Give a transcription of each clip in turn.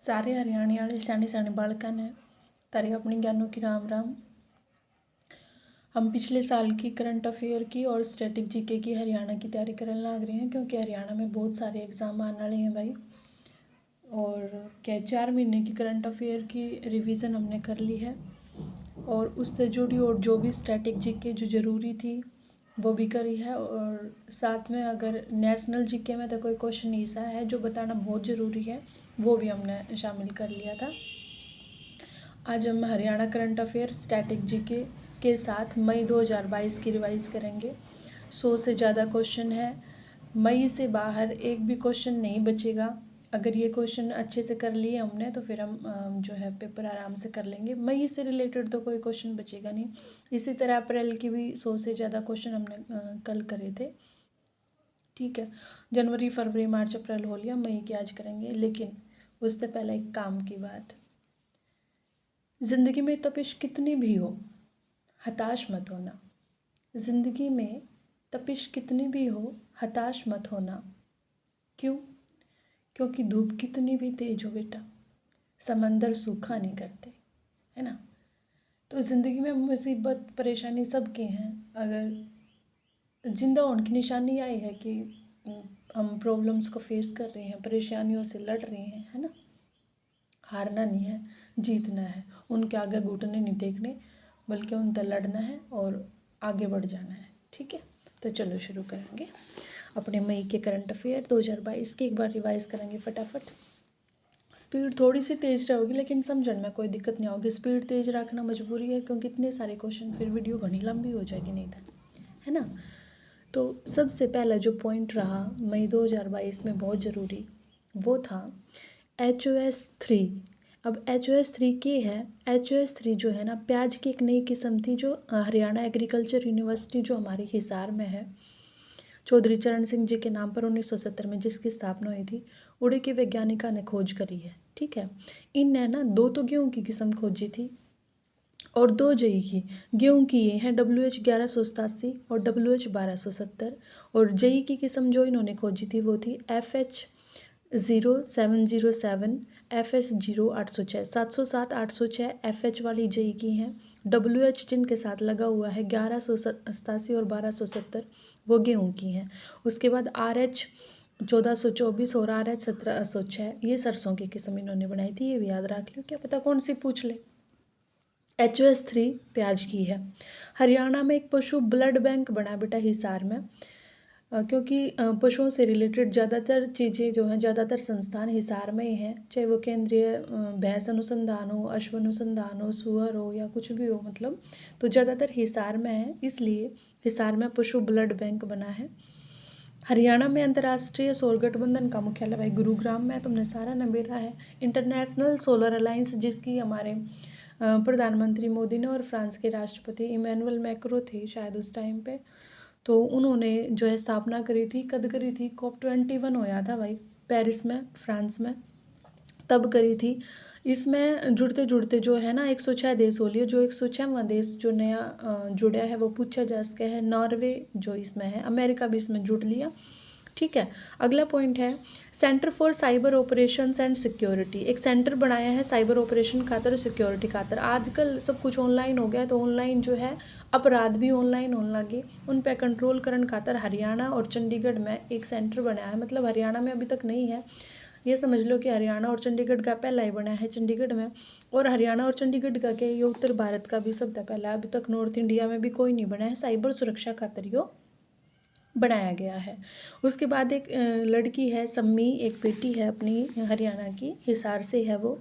सारे हरियाणे वाले स्याने स्याने बालकां ने तारी अपनी ज्ञानों की राम राम। हम पिछले साल की करंट अफेयर की और स्टैटिक जीके की हरियाणा की तैयारी करने लग रहे हैं, क्योंकि हरियाणा में बहुत सारे एग्ज़ाम आने वाले हैं भाई। और क्या 4 महीने की करंट अफेयर की रिवीजन हमने कर ली है, और उससे जुड़ी और जो भी स्टैटिक जीके जो ज़रूरी थी वो भी करी है। और साथ में अगर नेशनल जीके में तो कोई क्वेश्चन ऐसा है जो बताना बहुत ज़रूरी है, वो भी हमने शामिल कर लिया था। आज हम Haryana current affair static GK के साथ मई 2022 की रिवाइज करेंगे। 100 से ज़्यादा क्वेश्चन है, मई से बाहर एक भी क्वेश्चन नहीं बचेगा। अगर ये क्वेश्चन अच्छे से कर लिए हमने तो फिर हम जो है पेपर आराम से कर लेंगे। मई से रिलेटेड तो कोई क्वेश्चन बचेगा नहीं। इसी तरह अप्रैल की भी 100 से ज़्यादा क्वेश्चन हमने कल करे थे, ठीक है। जनवरी, फरवरी, मार्च, अप्रैल हो लिया, मई की आज करेंगे। लेकिन उससे पहले एक काम की बात, ज़िंदगी में तपिश कितनी भी हो, हताश मत होना। ज़िंदगी में तपिश कितनी भी हो, हताश मत होना। क्यों? क्योंकि धूप कितनी भी तेज हो बेटा, समंदर सूखा नहीं करते, है ना। तो ज़िंदगी में मुसीबत परेशानी सबके हैं। अगर जिंदा होने की निशानी आई है कि हम प्रॉब्लम्स को फेस कर रहे हैं, परेशानियों से लड़ रहे हैं, है ना। हारना नहीं है, जीतना है। उनके आगे घुटने नहीं टेकने, बल्कि उन पर लड़ना है और आगे बढ़ जाना है, ठीक है। तो चलो शुरू करेंगे अपने मई के करंट अफेयर 2022 की। एक बार रिवाइज करेंगे फटाफट। स्पीड थोड़ी सी तेज़ रहेगी, लेकिन समझने में कोई दिक्कत नहीं होगी। स्पीड तेज़ रखना मजबूरी है, क्योंकि इतने सारे क्वेश्चन फिर वीडियो घनी लंबी हो जाएगी नहीं था, है ना। तो सबसे पहला जो पॉइंट रहा मई 2022 में बहुत ज़रूरी, वो था HOS3। अब HOS3 के है, HOS3 जो है ना प्याज की एक नई किस्म थी, जो हरियाणा एग्रीकल्चर यूनिवर्सिटी जो हमारे हिसार में है, चौधरी चरण सिंह जी के नाम पर 1970 में जिसकी स्थापना हुई थी, उड़े के वैज्ञानिका ने खोज करी है, ठीक है। इनने ना 2 तो गेहूँ की किस्म खोजी थी और 2 जई की। गेहूँ की ये हैं WH 1187 और WH 1270, और जई की किस्म जो इन्होंने खोजी थी वो थी FH 0707, FS 0806, 707 806 FH वाली जई की हैं। WH जिनके साथ लगा हुआ है 1187 और 1270, वो गेहूँ की हैं। उसके बाद RH 1424 और RH 1706, ये सरसों की किस्म इन्होंने बनाई थी। ये भी याद रख लो, क्या पता कौन सी पूछ ले। HOS3 प्याज की है। हरियाणा में एक पशु ब्लड बैंक बना बेटा हिसार में, क्योंकि पशुओं से रिलेटेड ज़्यादातर चीज़ें जो हैं, ज़्यादातर संस्थान हिसार में ही हैं। चाहे वो केंद्रीय भैंस अनुसंधान हो, अश्व अनुसंधान हो, सुअर हो, या कुछ भी हो, मतलब तो ज़्यादातर हिसार में है, इसलिए हिसार में पशु ब्लड बैंक बना है। हरियाणा में अंतर्राष्ट्रीय सौर गठबंधन का मुख्यालय भाई गुरुग्राम में, तुमने सारा नबेड़ा है। इंटरनेशनल सोलर अलायंस, जिसकी हमारे प्रधानमंत्री मोदी ने और फ्रांस के राष्ट्रपति इमैनुअल मैक्रो थे शायद उस टाइम पे, तो उन्होंने जो है स्थापना करी थी। कद करी थी? COP21 होया था भाई पेरिस में, फ्रांस में, तब करी थी। इसमें जुड़ते जुड़ते जो है ना 106 देश हो लिए। जो 106वां देश जो नया जुड़ा है वो पूछा जा सका है नॉर्वे, जो इसमें है। अमेरिका भी इसमें जुड़ लिया, ठीक है। अगला पॉइंट है centre for cyber operations and security. एक सेंटर बनाया है साइबर ऑपरेशन खातर और सिक्योरिटी खातर। आजकल सब कुछ ऑनलाइन हो गया, तो ऑनलाइन जो है अपराध भी ऑनलाइन होने लगे। उन पर कंट्रोल करने खातर हरियाणा और चंडीगढ़ में एक सेंटर बनाया है। मतलब हरियाणा में अभी तक नहीं है, ये समझ लो कि हरियाणा और चंडीगढ़ का पहला ही बना है चंडीगढ़ में। और हरियाणा और चंडीगढ़ का क्या, ये उत्तर भारत का भी सबसे पहला, अभी तक नॉर्थ इंडिया में भी कोई नहीं बना है। साइबर सुरक्षा खातर यो बनाया गया है। उसके बाद एक लड़की है सम्मी, एक बेटी है अपनी हरियाणा की, हिसार से है वो।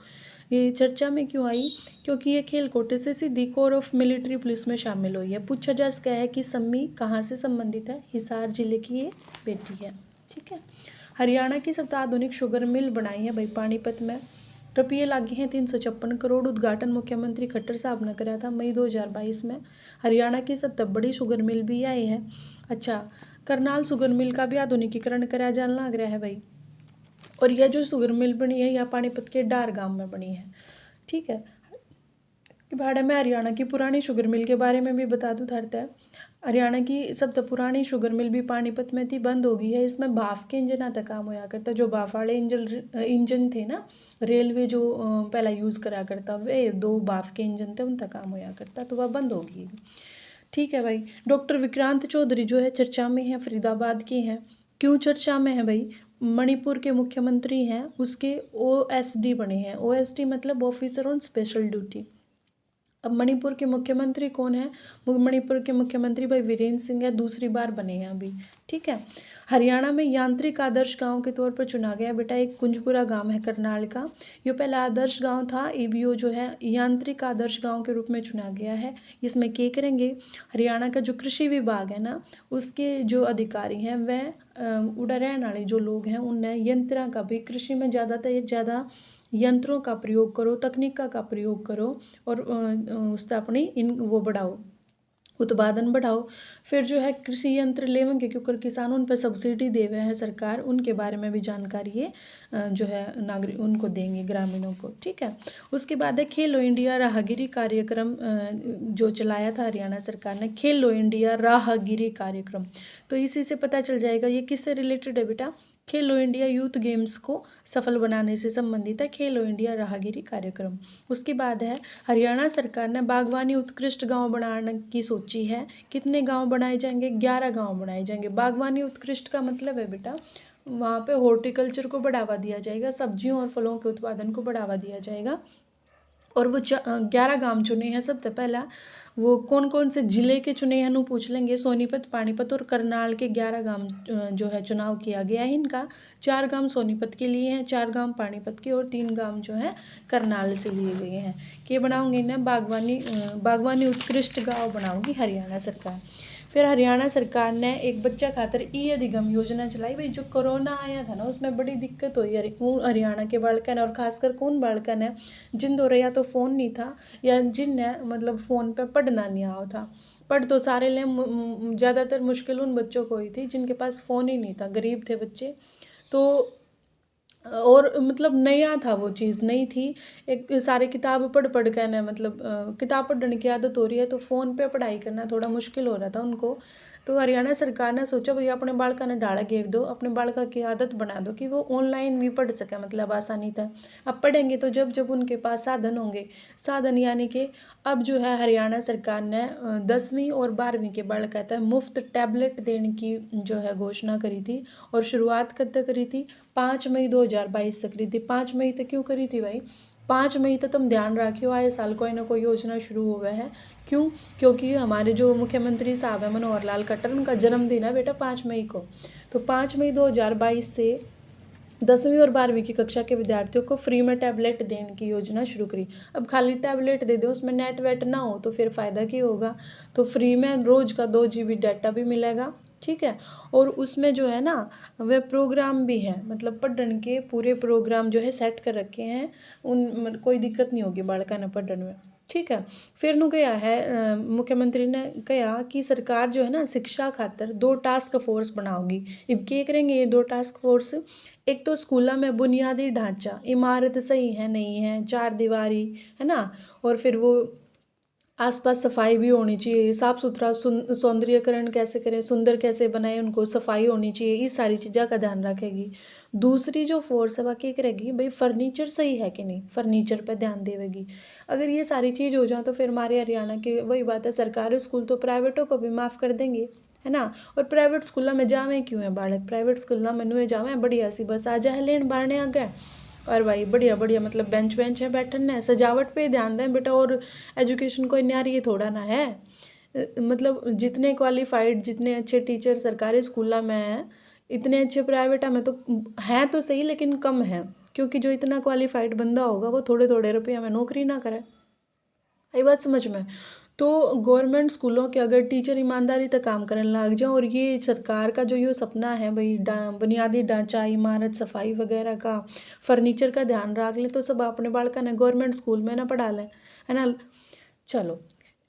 ये चर्चा में क्यों आई? क्योंकि ये खेल कोटे से सीधी कोर ऑफ मिलिट्री पुलिस में शामिल हुई है। पूछा जा सकता है कि सम्मी कहाँ से संबंधित है? हिसार जिले की ये बेटी है, ठीक है। हरियाणा की सबसे आधुनिक शुगर मिल बनाई है भाई पानीपत में। रुपये लागे हैं 356 करोड़। उद्घाटन मुख्यमंत्री खट्टर साहब ने कराया था मई 2022 में। हरियाणा की सबसे बड़ी शुगर मिल भी आई है। अच्छा, करनाल शुगर मिल का भी आधुनिकीकरण कराया जाने लग रहा है भाई। और यह जो शुगर मिल बनी है यह पानीपत के डार गांव में बनी है, ठीक है। कि भाड़े में हरियाणा की पुरानी शुगर मिल के बारे में भी बता दूँ धरता है। हरियाणा की सबसे पुरानी शुगर मिल भी पानीपत में थी, बंद हो गई है। इसमें भाप के इंजन आता काम होया करता, जो भाप वाले इंजन थे ना, रेलवे जो पहला यूज़ करा करता, वे 2 भाप के इंजन थे, उनका काम होया करता, तो वह बंद हो गई। ठीक है भाई। डॉक्टर विक्रांत चौधरी जो है चर्चा में है, फरीदाबाद के हैं। क्यों चर्चा में है भाई? मणिपुर के मुख्यमंत्री हैं, उसके ओएसडी बने हैं। ओएसडी मतलब ऑफिसर ऑन स्पेशल ड्यूटी। अब मणिपुर के मुख्यमंत्री कौन है? मणिपुर के मुख्यमंत्री भाई वीरेंद्र सिंह है, दूसरी बार बने हैं अभी। ठीक है। हरियाणा में यांत्रिक आदर्श गांव के तौर पर चुना गया बेटा एक कुंजपुरा गांव है करनाल का। ये पहला आदर्श गांव था, ईबीओ जो है यांत्रिक आदर्श गांव के रूप में चुना गया है। इसमें क्या करेंगे? हरियाणा का जो कृषि विभाग है ना, उसके जो अधिकारी हैं वह उड़ा रहने वाले जो लोग हैं उनने यंत्रों का भी कृषि में ज़्यादा यंत्रों का प्रयोग करो, तकनीक का प्रयोग करो और उससे अपनी वो बढ़ाओ, उत्पादन बढ़ाओ। फिर जो है कृषि यंत्र लेवेंगे क्योंकि किसानों उन पर सब्सिडी दे हुए हैं सरकार, उनके बारे में भी जानकारी ये जो है नागरिक उनको देंगे, ग्रामीणों को। ठीक है। उसके बाद है खेलो इंडिया राहगिरी कार्यक्रम जो चलाया था हरियाणा सरकार ने, खेलो इंडिया राहगिरी कार्यक्रम। तो इसी से पता चल जाएगा ये किससे रिलेटेड है बेटा? खेलो इंडिया यूथ गेम्स को सफल बनाने से संबंधित है खेलो इंडिया राहगिरी कार्यक्रम। उसके बाद है हरियाणा सरकार ने बागवानी उत्कृष्ट गांव बनाने की सोची है। कितने गांव बनाए जाएंगे? 11 गांव बनाए जाएंगे। बागवानी उत्कृष्ट का मतलब है बेटा वहाँ पे हॉर्टिकल्चर को बढ़ावा दिया जाएगा, सब्जियों और फलों के उत्पादन को बढ़ावा दिया जाएगा। और वो 11 गांव चुने हैं। सबसे पहला वो कौन कौन से जिले के चुने हैं नु पूछ लेंगे। सोनीपत, पानीपत और करनाल के 11 गांव जो है चुनाव किया गया है इनका। 4 गांव सोनीपत के लिए हैं, 4 गांव पानीपत के और 3 गांव जो है करनाल से लिए गए हैं। कि बनाओगे इन्हें बागवानी उत्कृष्ट गाँव बनाओगी हरियाणा सरकार। फिर हरियाणा सरकार ने एक बच्चा खातर ई अधिगम योजना चलाई। भाई जो कोरोना आया था ना उसमें बड़ी दिक्कत हुई हरियाणा के बालकन और खासकर कौन बालकन है जिन दो या तो फ़ोन नहीं था या जिनने मतलब फ़ोन पे पढ़ना नहीं आओ था। पढ़ तो सारे ले, ज़्यादातर मुश्किल उन बच्चों को हुई थी जिनके पास फ़ोन ही नहीं था, गरीब थे बच्चे। तो और मतलब नया था, वो चीज़ नई थी। एक सारे किताब पढ़ कर ना मतलब किताब पढ़ने की आदत हो रही है तो फ़ोन पे पढ़ाई करना थोड़ा मुश्किल हो रहा था उनको। तो हरियाणा सरकार ने सोचा भैया अपने बालका ने डाला घेर दो, अपने बालका की आदत बना दो कि वो ऑनलाइन भी पढ़ सके, मतलब आसानी था। अब पढ़ेंगे तो जब जब उनके पास साधन होंगे, साधन यानी कि अब जो है हरियाणा सरकार ने 10वीं और 12वीं के बालक कहता है मुफ्त टैबलेट देने की जो है घोषणा करी थी। और शुरुआत कब तक करी थी? 5 मई 2022 तक करी थी। 5 मई तक क्यों करी थी भाई? 5 मई तक तुम ध्यान रखियो, आए साल कोई ना कोई योजना शुरू हुआ है। क्यों? क्योंकि हमारे जो मुख्यमंत्री साहब हैं मनोहर लाल खट्टर, उनका जन्मदिन है बेटा 5 मई को। तो 5 मई 2022 से 10वीं और 12वीं की कक्षा के विद्यार्थियों को फ्री में टैबलेट देने की योजना शुरू करी। अब खाली टैबलेट दे दो, उसमें नेट वेट ना हो तो फिर फ़ायदा क्या होगा? तो फ्री में रोज़ का 2 GB डाटा भी मिलेगा। ठीक है। और उसमें जो है ना वह प्रोग्राम भी है, मतलब पढ़ने के पूरे प्रोग्राम जो है सेट कर रखे हैं। कोई दिक्कत नहीं होगी बालका ने पढ़ने में। ठीक है। फिर नु क्या है मुख्यमंत्री ने कहा कि सरकार जो है ना शिक्षा खातर 2 टास्क फोर्स बनाओगी। अब क्या करेंगे ये 2 टास्क फोर्स? एक तो स्कूलों में बुनियादी ढांचा, इमारत सही है नहीं है, 4 दीवारी है ना, और फिर वो आसपास सफाई भी होनी चाहिए, साफ़ सुथरा सौंदर्यकरण कैसे करें, सुंदर कैसे बनाएं, उनको सफाई होनी चाहिए, ये सारी चीज़ों का ध्यान रखेगी। दूसरी जो फोर्स है वह क्या करेगी भाई? फर्नीचर सही है कि नहीं, फर्नीचर पर ध्यान देगी। अगर ये सारी चीज़ हो जाए तो फिर हमारे हरियाणा की वही बात है, सरकारी स्कूल तो प्राइवेटों को भी माफ़ कर देंगे, है ना। और प्राइवेट स्कूलों में जावें क्यों है बालक? प्राइवेट स्कूलों में नुए जावें बढ़िया सी बस आ जाए लेन बारने आ गए और भाई बढ़िया बढ़िया मतलब बेंच वेंच है बैठने है, सजावट पे ध्यान दें बेटा। और एजुकेशन कोई न्यारी ये थोड़ा ना है, मतलब जितने क्वालिफाइड जितने अच्छे टीचर सरकारी स्कूलों में हैं इतने अच्छे प्राइवेट में तो हैं तो सही लेकिन कम है, क्योंकि जो इतना क्वालिफाइड बंदा होगा वो थोड़े थोड़े रुपये में नौकरी ना करे। ये बात समझ में। तो गवर्नमेंट स्कूलों के अगर टीचर ईमानदारी तक काम करने लग जाए और ये सरकार का जो ये सपना है भाई बुनियादी ढांचा, इमारत, सफाई वगैरह का, फर्नीचर का ध्यान रख ले तो सब अपने बालका ने गवर्नमेंट स्कूल में ना पढ़ा लें, है ना। चलो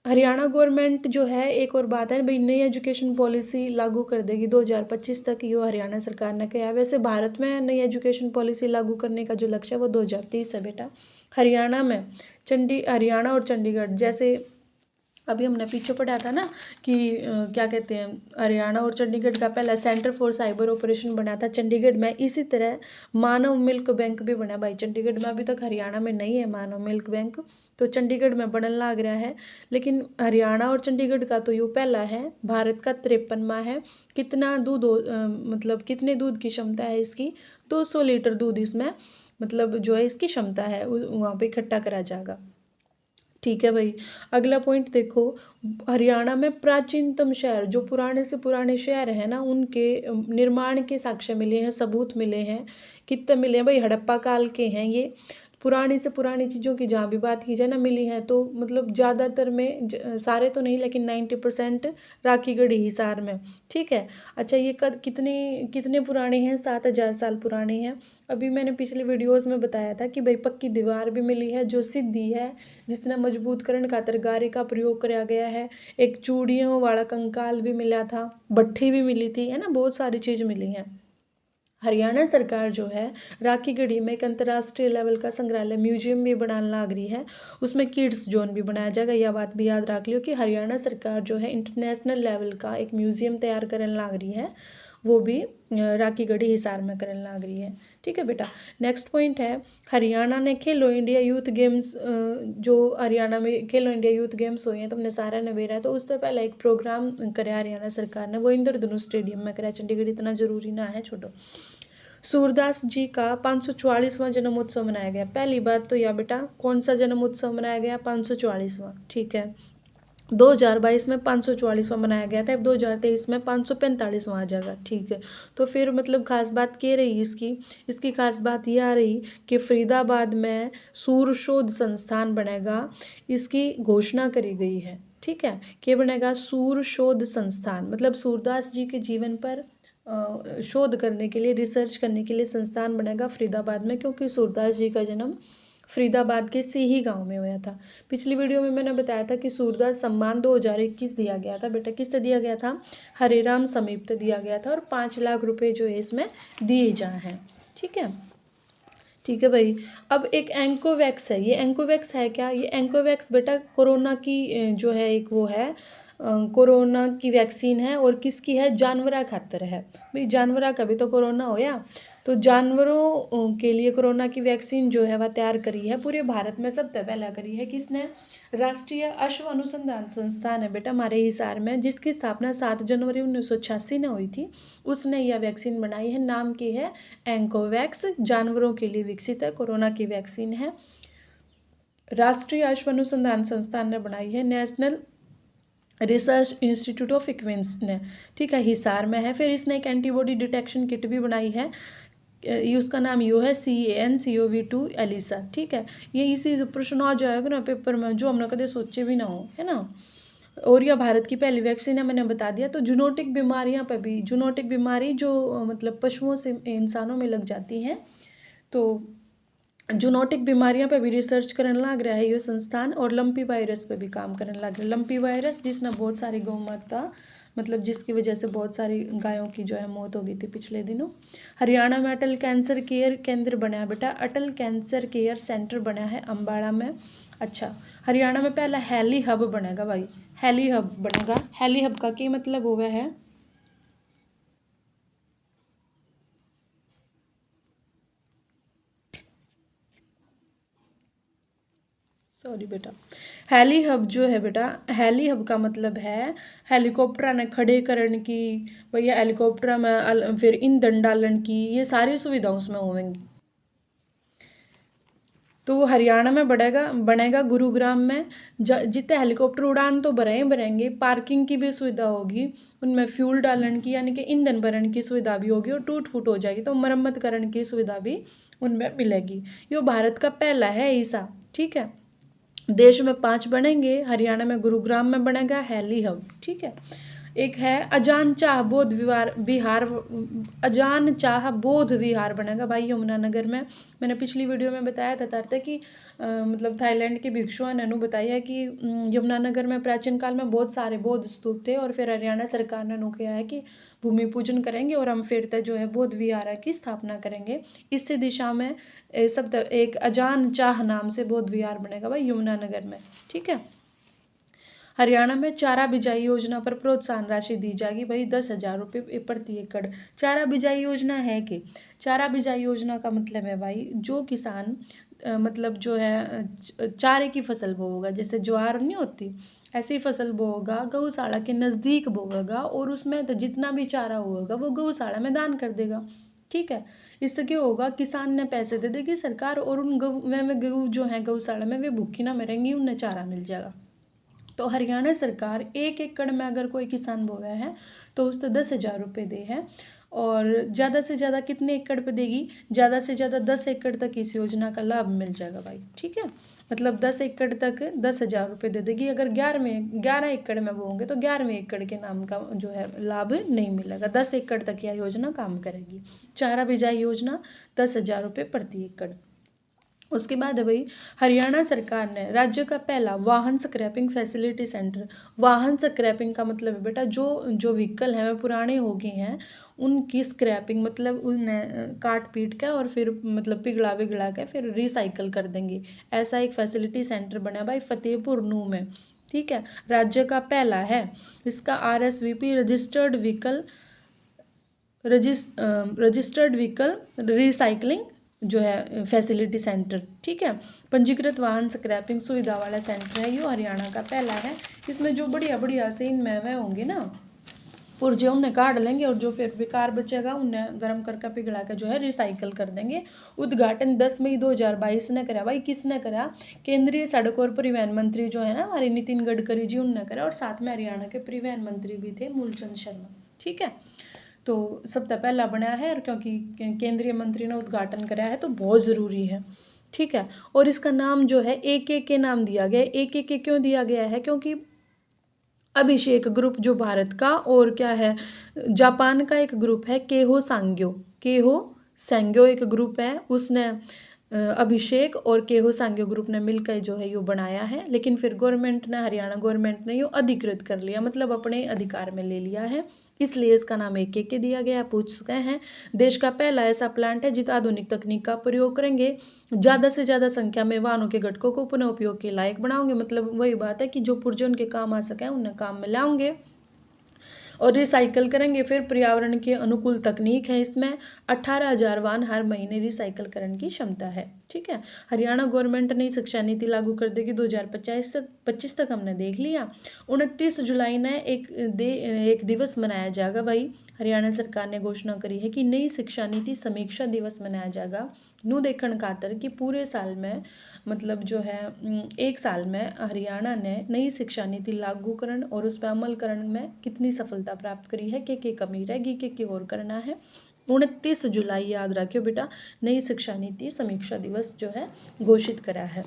हरियाणा गवर्नमेंट जो है एक और बात है भाई नई एजुकेशन पॉलिसी लागू कर देगी 2025 तक, ये हरियाणा सरकार ने कहा है। वैसे भारत में नई एजुकेशन पॉलिसी लागू करने का जो लक्ष्य है वो 2030 है बेटा। हरियाणा और चंडीगढ़ जैसे अभी हमने पीछे पढ़ा था ना कि क्या कहते हैं, हरियाणा और चंडीगढ़ का पहला सेंटर फॉर साइबर ऑपरेशन बना था चंडीगढ़ में। इसी तरह मानव मिल्क बैंक भी बना भाई चंडीगढ़ में। अभी तक हरियाणा में नहीं है मानव मिल्क बैंक, तो चंडीगढ़ में बनने लग रहा है। लेकिन हरियाणा और चंडीगढ़ का तो ये पहला है। भारत का 53वां है। कितना दूध मतलब कितने दूध की क्षमता है इसकी? 200 लीटर दूध इसमें मतलब जो है इसकी क्षमता है, वहाँ पे इकट्ठा करा जाएगा। ठीक है भाई। अगला पॉइंट देखो, हरियाणा में प्राचीनतम शहर, जो पुराने से पुराने शहर हैं ना, उनके निर्माण के साक्ष्य मिले हैं, सबूत मिले हैं। कितने मिले हैं भाई? हड़प्पा काल के हैं ये। पुरानी से पुरानी चीज़ों की जहाँ भी बात की जाए ना, मिली हैं। तो मतलब ज़्यादातर में सारे तो नहीं, लेकिन 90% राखीगढ़ी हिसार में। ठीक है। अच्छा, ये कितने कितने पुराने हैं? 7000 साल पुराने हैं। अभी मैंने पिछले वीडियोज़ में बताया था कि भाई पक्की दीवार भी मिली है जो सिद्धि है, जिसने मजबूत करण खातर गारे का प्रयोग किया गया है। एक चूड़ियों वाला कंकाल भी मिला था, भट्ठी भी मिली थी, है ना, बहुत सारी चीज़ मिली हैं। हरियाणा सरकार जो है राखीगढ़ी में एक अंतर्राष्ट्रीय लेवल का संग्रहालय म्यूजियम भी बनाने लग रही है। उसमें किड्स जोन भी बनाया जाएगा। यह बात भी याद रख लियो कि हरियाणा सरकार जो है इंटरनेशनल लेवल का एक म्यूजियम तैयार करने लग रही है, वो भी राखीगढ़ी हिसार में करने लग रही है। ठीक है बेटा। नेक्स्ट पॉइंट है, हरियाणा ने खेलो इंडिया यूथ गेम्स, जो हरियाणा में खेलो इंडिया यूथ गेम्स हुए हैं, तुमने सारा नवेरा है, तो उससे पहले एक प्रोग्राम कराया हरियाणा सरकार ने, वो इंद्रधनुष स्टेडियम में कराया। चंडीगढ़ इतना जरूरी ना है, छोड़ो। सूरदास जी का 544वां जन्मोत्सव मनाया गया। पहली बात तो यह बेटा, कौन सा जन्मोत्सव मनाया गया? 544वां। ठीक है। 2022 में 544वां मनाया गया था। अब 2023 में 545वां आ जाएगा। ठीक है। तो फिर मतलब खास बात क्या रही इसकी खास बात यह आ रही कि फरीदाबाद में सूर शोध संस्थान बनेगा, इसकी घोषणा करी गई है। ठीक है। क्या बनेगा? सूर शोध संस्थान, मतलब सूरदास जी के जीवन पर शोध करने के लिए, रिसर्च करने के लिए संस्थान बनेगा फरीदाबाद में, क्योंकि सूरदास जी का जन्म फरीदाबाद के सीही गांव में हुआ था। पिछली वीडियो में मैंने बताया था कि सूरदास सम्मान 2021 दिया गया था। बेटा किससे दिया गया था? हरिराम समीप दिया गया था, और 5 लाख रुपए जो है इसमें दिए जाए हैं। ठीक है। ठीक है भाई। अब एक एंकोवैक्स है। ये एंकोवैक्स है क्या? ये एंकोवैक्स बेटा कोरोना की जो है एक वो है, कोरोना की वैक्सीन है। और किसकी है? जानवरा खातर है भाई। जानवरा का भी तो कोरोना होया, तो जानवरों के लिए कोरोना की वैक्सीन जो है वह तैयार करी है। पूरे भारत में सबसे पहला करी है किसने? राष्ट्रीय अश्व अनुसंधान संस्थान है बेटा हमारे हिसार में, जिसकी स्थापना 7 जनवरी 1986 में हुई थी। उसने यह वैक्सीन बनाई है। नाम की है एंकोवैक्स। जानवरों के लिए विकसित है, कोरोना की वैक्सीन है। राष्ट्रीय अश्व अनुसंधान संस्थान ने बनाई है। नेशनल रिसर्च इंस्टीट्यूट ऑफ इक्विंस ने, ठीक है, हिसार में है। फिर इसने एक एंटीबॉडी डिटेक्शन किट भी बनाई है। उसका नाम यो है CANCOV2 एलिसा। ठीक है। ये इसी प्रश्न आ जाएगा ना पेपर में, जो हमने कभी सोचे भी ना हो, है ना। और यह भारत की पहली वैक्सीन है, मैंने बता दिया। तो जूनोटिक बीमारियां पर भी, जूनोटिक बीमारी जो मतलब पशुओं से इंसानों में लग जाती हैं, तो जूनोटिक बीमारियां पे भी रिसर्च करने लग रहा है ये संस्थान। और लंपी वायरस पे भी काम करने लग रहा है। लंपी वायरस जिसने बहुत सारी गौ माता, मतलब जिसकी वजह से बहुत सारी गायों की जो है मौत हो गई थी पिछले दिनों। हरियाणा में अटल कैंसर केयर केंद्र बना है बेटा। अटल कैंसर केयर सेंटर बना है अम्बाड़ा में। अच्छा, हरियाणा में पहला हेली हब बनेगा भाई। हेली हब बनेगा। हेली हब का क्या मतलब हुआ है? सॉरी बेटा। हेली हब जो है बेटा, हेली हब का मतलब है हेलीकॉप्टर ने खड़े करने की, भैया हेलीकॉप्टर में फिर ईंधन डालन की, ये सारी सुविधा उसमें होंगी। तो वो हरियाणा में बनेगा गुरुग्राम में। जितने हेलीकॉप्टर उड़ान तो भरेंगे, पार्किंग की भी सुविधा होगी, उनमें फ्यूल डालन की यानी कि ईंधन भरने की सुविधा भी होगी, और टूट फूट हो जाएगी तो मरम्मत करने की सुविधा भी उनमें मिलेगी। ये भारत का पहला है ऐसा। ठीक है। देश में 5 बनेंगे। हरियाणा में गुरुग्राम में बनेगा हेली हब। ठीक है। एक है अजान चाह बौद्ध विहार, अजान चाह बौद्ध विहार बनेगा भाई यमुनानगर में। मैंने पिछली वीडियो में बताया था तारते कि मतलब थाईलैंड के भिक्षुओं ने बताया कि यमुनानगर में प्राचीन काल में बहुत सारे बौद्ध स्तूप थे, और फिर हरियाणा सरकार ने किया है कि भूमि पूजन करेंगे और हम फिर जो है बौद्ध विहार की स्थापना करेंगे। इसी दिशा में सब एक अजान चाह नाम से बौद्ध विहार बनेगा भाई यमुनानगर में। ठीक है। हरियाणा में चारा बिजाई योजना पर प्रोत्साहन राशि दी जाएगी भाई 10,000 रुपये प्रति एकड़। चारा बिजाई योजना है कि चारा बिजाई योजना का मतलब है भाई जो किसान मतलब जो है चारे की फसल बोएगा, जैसे ज्वार नहीं होती ऐसी फसल बोएगा, गौशाला के नज़दीक बोएगा और उसमें तो जितना भी चारा होगा वो गौशाला में दान कर देगा। ठीक है, इससे क्या होगा, किसान ने पैसे दे देगी सरकार और उन गऊ जो है गौशाला में वे भूखी ना मरेंगी, उन्हें चारा मिल जाएगा। तो हरियाणा सरकार 1 एकड़ में अगर कोई किसान बोया है तो उसको 10,000 रुपये दे है, और ज़्यादा से ज़्यादा कितने एकड़ पे देगी, ज़्यादा से ज़्यादा 10 एकड़ तक इस योजना का लाभ मिल जाएगा भाई। ठीक है, मतलब 10 एकड़ तक 10,000 रुपये दे देगी। अगर 11 एकड़ में बोएंगे तो 11वें एकड़ के नाम का जो है लाभ नहीं मिलेगा। 10 एकड़ तक यह योजना काम करेगी। चारा बिजाई योजना 10,000 रुपये प्रति एकड़। उसके बाद है भाई, हरियाणा सरकार ने राज्य का पहला वाहन स्क्रैपिंग फैसिलिटी सेंटर। वाहन स्क्रैपिंग का मतलब है बेटा जो व्हीकल हैं वे पुराने हो गए हैं उनकी स्क्रैपिंग, मतलब उन्हें काट पीट के और फिर मतलब पिघला के फिर रिसाइकल कर देंगे। ऐसा एक फैसिलिटी सेंटर बना भाई फतेहपुर नू में। ठीक है, राज्य का पहला है। इसका RSVP रजिस्टर्ड व्हीकल रिसाइकलिंग जो है फैसिलिटी सेंटर। ठीक है, पंजीकृत वाहन स्क्रैपिंग सुविधा वाला सेंटर है, ये हरियाणा का पहला है। इसमें जो बढ़िया से इनमें वह होंगे ना पुर्जे, उन्हें काट लेंगे और जो फिर बेकार बचेगा उन्हें गर्म करके पिघला के जो है रिसाइकल कर देंगे। उद्घाटन 10 मई 2022 ने करा भाई। किसने करा? केंद्रीय सड़क और परिवहन मंत्री जो है ना हमारे नितिन गडकरी जी, उनने करा, और साथ में हरियाणा के परिवहन मंत्री भी थे मूलचंद शर्मा। ठीक है, तो सबसे पहला बना है, और क्योंकि केंद्रीय मंत्री ने उद्घाटन कराया है तो बहुत ज़रूरी है। ठीक है, और इसका नाम जो है AKK के नाम दिया गया है। AKK क्यों दिया गया है? क्योंकि अभिषेक ग्रुप जो भारत का और क्या है जापान का एक ग्रुप है केहो सांग्यो एक ग्रुप है, उसने अभिषेक और केहो सांग्यो ग्रुप ने मिलकर जो है ये बनाया है। लेकिन फिर गवर्नमेंट ने, हरियाणा गवर्नमेंट ने ये अधिकृत कर लिया, मतलब अपने अधिकार में ले लिया है, इसलिए इसका नाम AKK दिया गया। पूछ चुके हैं। देश का पहला ऐसा प्लांट है जित आधुनिक तकनीक का प्रयोग करेंगे, ज़्यादा से ज़्यादा संख्या में वाहनों के घटकों को पुनः उपयोग के लायक बनाओगे। मतलब वही बात है कि जो पुर्जे उनके काम आ सकें उन्हें काम में लाओगे और रिसाइकल करेंगे। फिर पर्यावरण के अनुकूल तकनीक है इसमें। 18,000 वाहन हर महीने रिसाइकल करने की क्षमता है। ठीक है, हरियाणा गवर्नमेंट ने शिक्षा नीति लागू कर देगी 2025 तक, हमने देख लिया। 29 जुलाई ने एक दिवस मनाया जाएगा भाई। हरियाणा सरकार ने घोषणा करी है कि नई शिक्षा नीति समीक्षा दिवस मनाया जाएगा। नू देखण खातर कि पूरे साल में मतलब जो है एक साल में हरियाणा ने नई शिक्षा नीति लागू करण और उस पर अमल करण में कितनी सफलता प्राप्त करी है, के कमी रहेगी, के और करना है। 29 जुलाई याद रखियो बेटा, नई शिक्षा नीति समीक्षा दिवस जो है घोषित करा है।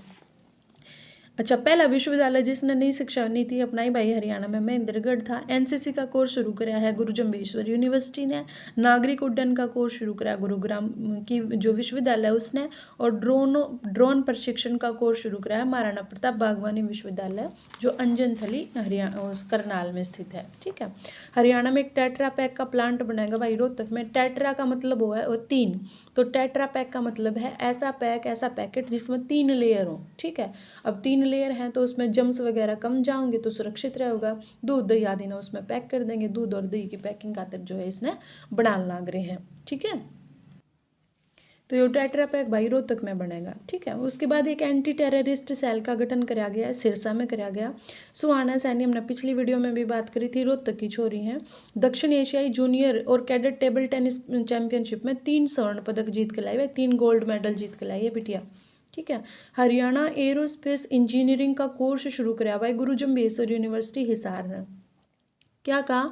अच्छा, पहला विश्वविद्यालय जिसने नई शिक्षा नीति अपनाई भाई हरियाणा में महेंद्रगढ़ था। NCC का कोर्स शुरू कराया है गुरु जम्भेश्वर यूनिवर्सिटी ने। नागरिक उड्डयन का कोर्स शुरू कराया गुरुग्राम की जो विश्वविद्यालय उसने, और ड्रोन प्रशिक्षण का कोर्स शुरू कराया महाराणा प्रताप बागवानी विश्वविद्यालय जो अंजनथली हरियाणा करनाल में स्थित है। ठीक है, हरियाणा में एक टेट्रा पैक का प्लांट बनाएगा भाई रोहतक में। टेट्रा का मतलब हुआ है 3, तो टेट्रा पैक का मतलब है ऐसा पैकेट जिसमें 3 लेयर हो। ठीक है, अब 3 लेयर हैं तो उसमें जम्स वगैरह कम जाओगे तो सुरक्षित रहेगा। दूध दही आदि ना उसमें पैक कर देंगे। दूध और दही की पैकिंग खातिर जो है इसने बनाने लग रहे हैं। ठीक है, तो ये टेट्रा पैक भाई रोहतक में बनेगा। ठीक है, उसके बाद एक एंटी टेररिस्ट सेल का गठन कराया गया है, सिरसा में कराया गया। सुहाना सैनी, हमने पिछली वीडियो में भी बात करी थी, रोहतक की छोरी हैं। दक्षिण एशियाई जूनियर और कैडेट टेबल टेनिस चैंपियनशिप में 3 स्वर्ण पदक जीत के लाई है, 3 गोल्ड मेडल जीत के लाई है बिटिया। ठीक है, हरियाणा एरोस्पेस इंजीनियरिंग का कोर्स शुरू कराया भाई गुरु जम्भेश्वर यूनिवर्सिटी हिसार ने। क्या कहा?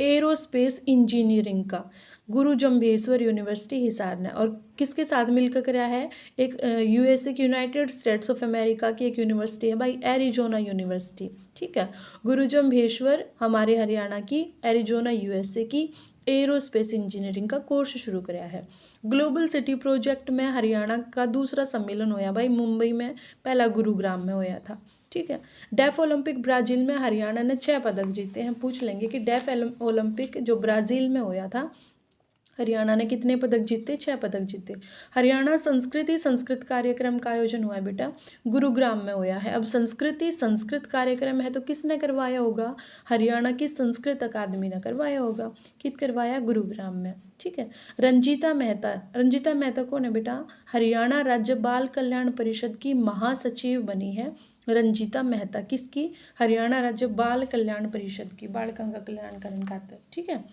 एरोस्पेस इंजीनियरिंग का गुरु जम्भेश्वर यूनिवर्सिटी हिसार ने। और किसके साथ मिलकर कराया है? एक USA की यूनाइटेड स्टेट्स ऑफ अमेरिका की एक यूनिवर्सिटी है भाई, एरिजोना यूनिवर्सिटी। ठीक है, गुरु जम्भेश्वर हमारे हरियाणा की, एरिजोना USA की एरोस्पेस इंजीनियरिंग का कोर्स शुरू कराया है। ग्लोबल सिटी प्रोजेक्ट में हरियाणा का दूसरा सम्मेलन होया भाई मुंबई में, पहला गुरुग्राम में होया था। ठीक है, डेफ ओलंपिक ब्राज़ील में हरियाणा ने 6 पदक जीते हैं। पूछ लेंगे कि डेफ ओलंपिक जो ब्राज़ील में होया था हरियाणा ने कितने पदक जीते? 6 पदक जीते। हरियाणा संस्कृति संस्कृत कार्यक्रम का आयोजन हुआ है बेटा, गुरुग्राम में हुआ है। अब संस्कृति संस्कृत कार्यक्रम है तो किसने करवाया होगा? हरियाणा की संस्कृत अकादमी ने करवाया होगा। कित करवाया? गुरुग्राम में। ठीक है। रंजीता मेहता, रंजीता मेहता कौन है बेटा? हरियाणा राज्य बाल कल्याण परिषद की महासचिव बनी है रंजीता मेहता। किसकी? हरियाणा राज्य बाल कल्याण परिषद की, बालकों का कल्याणकरण खातिर। ठीक है।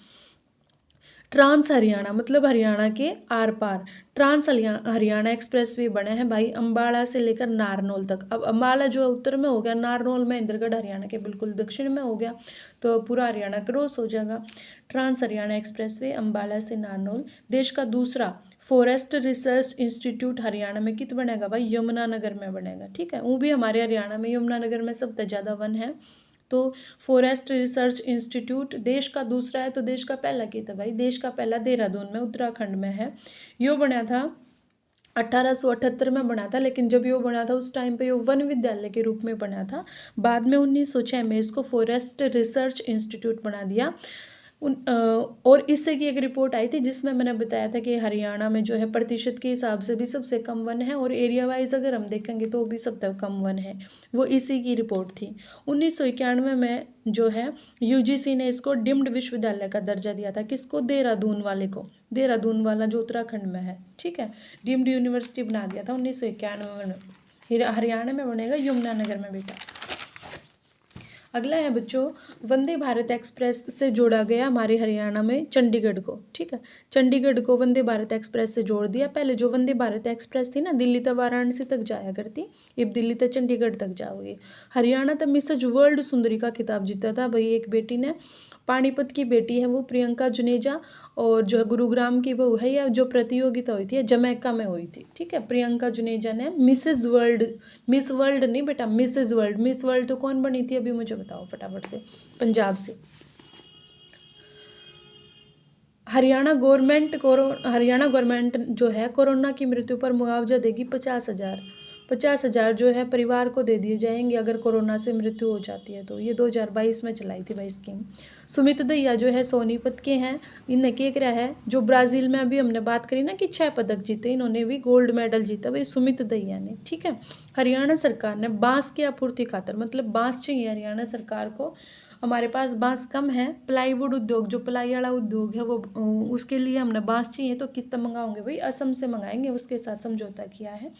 ट्रांस हरियाणा मतलब हरियाणा के आर पार। ट्रांस हरियाणा एक्सप्रेस वे बने हैं भाई अम्बाला से लेकर नारनौल तक। अब अम्बाला जो उत्तर में हो गया, नारनौल में इंद्रगढ़ हरियाणा के बिल्कुल दक्षिण में हो गया, तो पूरा हरियाणा क्रॉस हो जाएगा। Trans Haryana expressway Ambala से नारनौल। देश का दूसरा फॉरेस्ट रिसर्च इंस्टीट्यूट हरियाणा में कित बनेगा भाई? यमुनानगर में बनेगा। ठीक है। वो भी हमारे हरियाणा में यमुनानगर में सबसे ज़्यादा वन है, तो फॉरेस्ट रिसर्च इंस्टीट्यूट देश का दूसरा है। तो देश का पहला क्या था भाई? देश का पहला देहरादून में उत्तराखंड में है। यो बना था 1878 में बना था, लेकिन जब यो बना था उस टाइम पे यो वन विद्यालय के रूप में बना था। बाद में 1906 में इसको फॉरेस्ट रिसर्च इंस्टीट्यूट बना दिया। और इससे की एक रिपोर्ट आई थी जिसमें मैंने बताया था कि हरियाणा में जो है प्रतिशत के हिसाब से भी सबसे कम वन है, और एरिया वाइज अगर हम देखेंगे तो भी सबसे कम वन है। वो इसी की रिपोर्ट थी। 1991 में जो है यूजीसी ने इसको डिम्ड विश्वविद्यालय का दर्जा दिया था। किसको? देहरादून वाले को। देहरादून वाला जो उत्तराखंड में है। ठीक है। डिम्ड यूनिवर्सिटी बना दिया था 1991 में। हरियाणा में बनेगा यमुनानगर में बेटा। अगला है बच्चों, वंदे भारत एक्सप्रेस से जोड़ा गया हमारे हरियाणा में चंडीगढ़ को। ठीक है। चंडीगढ़ को वंदे भारत एक्सप्रेस से जोड़ दिया। पहले जो वंदे भारत एक्सप्रेस थी ना, दिल्ली तक वाराणसी तक जाया करती, अब दिल्ली तक चंडीगढ़ तक जाओगी। हरियाणा तक मिसेज वर्ल्ड सुंदरी का खिताब जीता था भाई एक बेटी ने। पानीपत की बेटी है वो प्रियंका जुनेजा, और जो है गुरुग्राम की वो है, या जो प्रतियोगिता हुई थी जमैका में हुई थी। ठीक है। प्रियंका जुनेजा ने मिसेज वर्ल्ड, मिस वर्ल्ड नहीं बेटा, मिसेज वर्ल्ड। मिस वर्ल्ड तो कौन बनी थी अभी मुझे बताओ फटाफट से? पंजाब से। हरियाणा गवर्नमेंट जो है कोरोना की मृत्यु पर मुआवजा देगी 50,000 जो है परिवार को दे दिए जाएंगे अगर कोरोना से मृत्यु हो जाती है तो। ये 2022 में चलाई थी भाई स्कीम। सुमित दहिया जो है सोनीपत के हैं। इन्हें क्या करा है? जो ब्राज़ील में अभी हमने बात करी ना कि 6 पदक जीते, इन्होंने भी गोल्ड मेडल जीता भाई सुमित दहिया ने। ठीक है। हरियाणा सरकार ने बांस की आपूर्ति खातर, मतलब बांस चाहिए हरियाणा सरकार को, हमारे पास बांस कम है। प्लाईवुड उद्योग, जो प्लाई वाला उद्योग है वो, उसके लिए हमने बांस चाहिए तो कितना मंगाओगे भाई? असम से मंगाएंगे, उसके साथ समझौता किया है।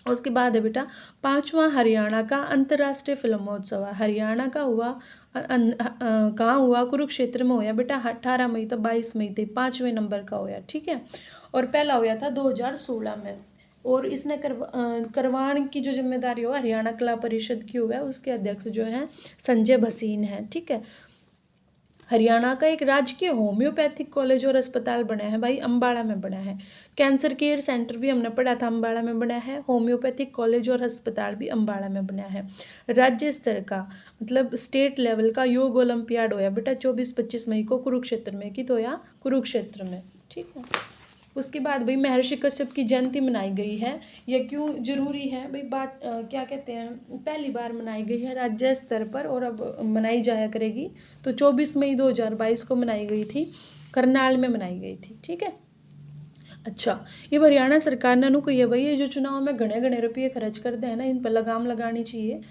उसके बाद है बेटा 5वां हरियाणा का अंतर्राष्ट्रीय फिल्म महोत्सव। हरियाणा का हुआ कहाँ हुआ? कुरुक्षेत्र में हुआ बेटा। 18 मई तक 22 मई तक 5वें नंबर का हुआ। ठीक है। और पहला हुआ था 2016 में। और इसने करवान की जो जिम्मेदारी हो हरियाणा कला परिषद की हुआ है, उसके अध्यक्ष जो हैं संजय भसीन है। ठीक है। हरियाणा का एक राजकीय होम्योपैथिक कॉलेज और अस्पताल बना है भाई अम्बाड़ा में बना है। कैंसर केयर सेंटर भी हमने पढ़ा था अम्बाड़ा में बना है। होम्योपैथिक कॉलेज और अस्पताल भी अम्बाड़ा में बना है। राज्य स्तर का मतलब स्टेट लेवल का योग ओलंपियाड होया बेटा 24-25 मई को कुरुक्षेत्र में। कित होया? कुरुक्षेत्र में। ठीक है। उसके बाद भाई महर्षि कश्यप की जयंती मनाई गई है। यह क्यों जरूरी है भाई? बात क्या कहते हैं, पहली बार मनाई गई है राज्य स्तर पर और अब मनाई जाया करेगी। तो 24 मई 2022 को मनाई गई थी, करनाल में मनाई गई थी। ठीक है। अच्छा, ये हरियाणा सरकार ने नु कही है भाई, ये जो चुनाव में घने घने रुपये खर्च करते हैं ना, इन पर लगाम लगानी चाहिए।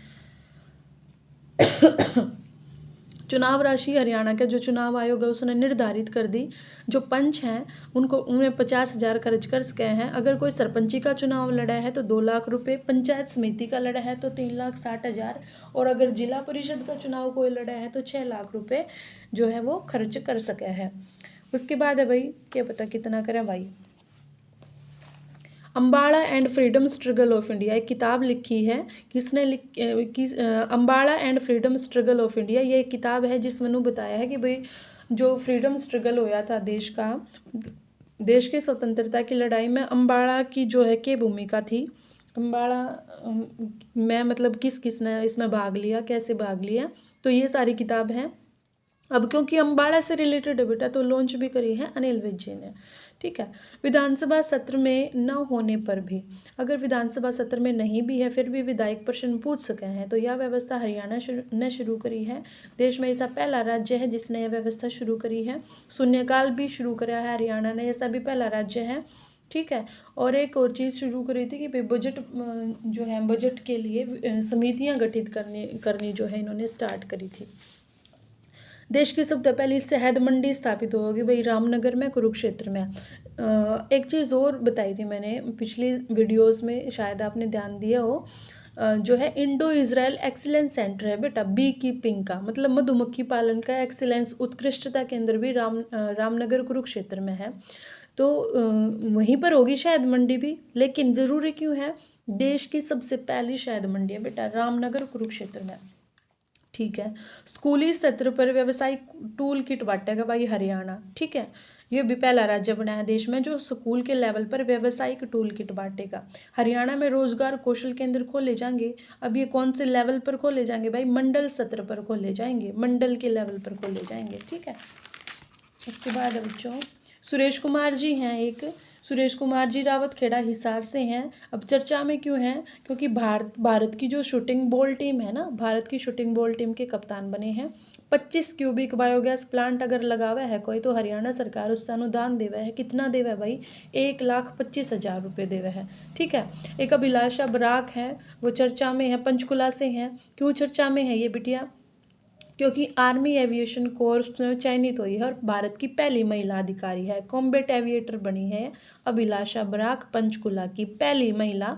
चुनाव राशि हरियाणा का जो चुनाव आयोग है उसने निर्धारित कर दी। जो पंच हैं उन्हें 50,000 खर्च कर सके हैं। अगर कोई सरपंची का चुनाव लड़ा है तो 2 लाख रुपए, पंचायत समिति का लड़ा है तो 3,60,000, और अगर जिला परिषद का चुनाव कोई लड़ा है तो 6 लाख रुपए जो है वो खर्च कर सके हैं। उसके बाद है भाई, क्या पता कितना करें भाई। Ambala and freedom struggle of India एक किताब लिखी है। किसने Ambala and freedom struggle of India, ये एक किताब है जिसमें उन्होंने बताया है कि भाई जो फ्रीडम स्ट्रगल होया था देश की स्वतंत्रता की लड़ाई में अम्बाड़ा की जो है क्या भूमिका थी। अम्बाड़ा में मतलब किस किस ने इसमें भाग लिया, कैसे भाग लिया, तो ये सारी किताब है। अब क्योंकि अम्बाड़ा से रिलेटेड है बेटा, तो लॉन्च भी करी है अनिल विज जी ने। ठीक है। विधानसभा सत्र में न होने पर भी, अगर विधानसभा सत्र में नहीं भी है फिर भी विधायक प्रश्न पूछ सके हैं, तो यह व्यवस्था हरियाणा ने शुरू करी है। देश में ऐसा पहला राज्य है जिसने यह व्यवस्था शुरू करी है। शून्यकाल भी शुरू करा है हरियाणा ने, ऐसा भी पहला राज्य है। ठीक है। और एक और चीज़ शुरू करी थी कि बजट जो है, बजट के लिए समितियां गठित करनी जो है इन्होंने स्टार्ट करी थी। देश की सबसे पहली शहद मंडी स्थापित होगी भाई रामनगर में, कुरुक्षेत्र में। एक चीज़ और बताई थी मैंने पिछली वीडियोस में, शायद आपने ध्यान दिया हो, जो है इंडो इजराइल एक्सीलेंस सेंटर है बेटा, बी कीपिंग का, मतलब मधुमक्खी पालन का एक्सीलेंस, उत्कृष्टता केंद्र भी रामनगर कुरुक्षेत्र में है। तो वहीं पर होगी शहद मंडी भी, लेकिन ज़रूरी क्यों है? देश की सबसे पहली शहद मंडी है बेटा रामनगर कुरुक्षेत्र में। ठीक है। स्कूली सत्र पर व्यावसायिक टूल किट बांटेगा भाई हरियाणा। ठीक है। ये भी पहला राज्य बना है देश में जो स्कूल के लेवल पर व्यावसायिक टूल किट बांटेगा। हरियाणा में रोजगार कौशल केंद्र खोले जाएंगे। अब ये कौन से लेवल पर खोले जाएंगे भाई? मंडल सत्र पर खोले जाएंगे, मंडल के लेवल पर खोले जाएंगे। ठीक है। उसके बाद बच्चों सुरेश कुमार जी हैं एक, सुरेश कुमार जी रावत खेड़ा हिसार से हैं। अब चर्चा में क्यों हैं? क्योंकि भारत की जो शूटिंग बॉल टीम है ना, भारत की शूटिंग बॉल टीम के कप्तान बने हैं। 25 क्यूबिक बायोगैस प्लांट अगर लगावा है कोई, तो हरियाणा सरकार उससे अनुदान देवा है। कितना देवा है भाई? 1,25,000 रुपये देवा है। ठीक है। एक अभिलाषा बराक है, वो चर्चा में है, पंचकुला से हैं। क्यों चर्चा में है ये बिटिया? क्योंकि आर्मी एविएशन कोर्स में चयनित हुई है और भारत की पहली महिला अधिकारी है, कॉम्बैट एविएटर बनी है अभिलाषा बराक, पंचकुला की पहली महिला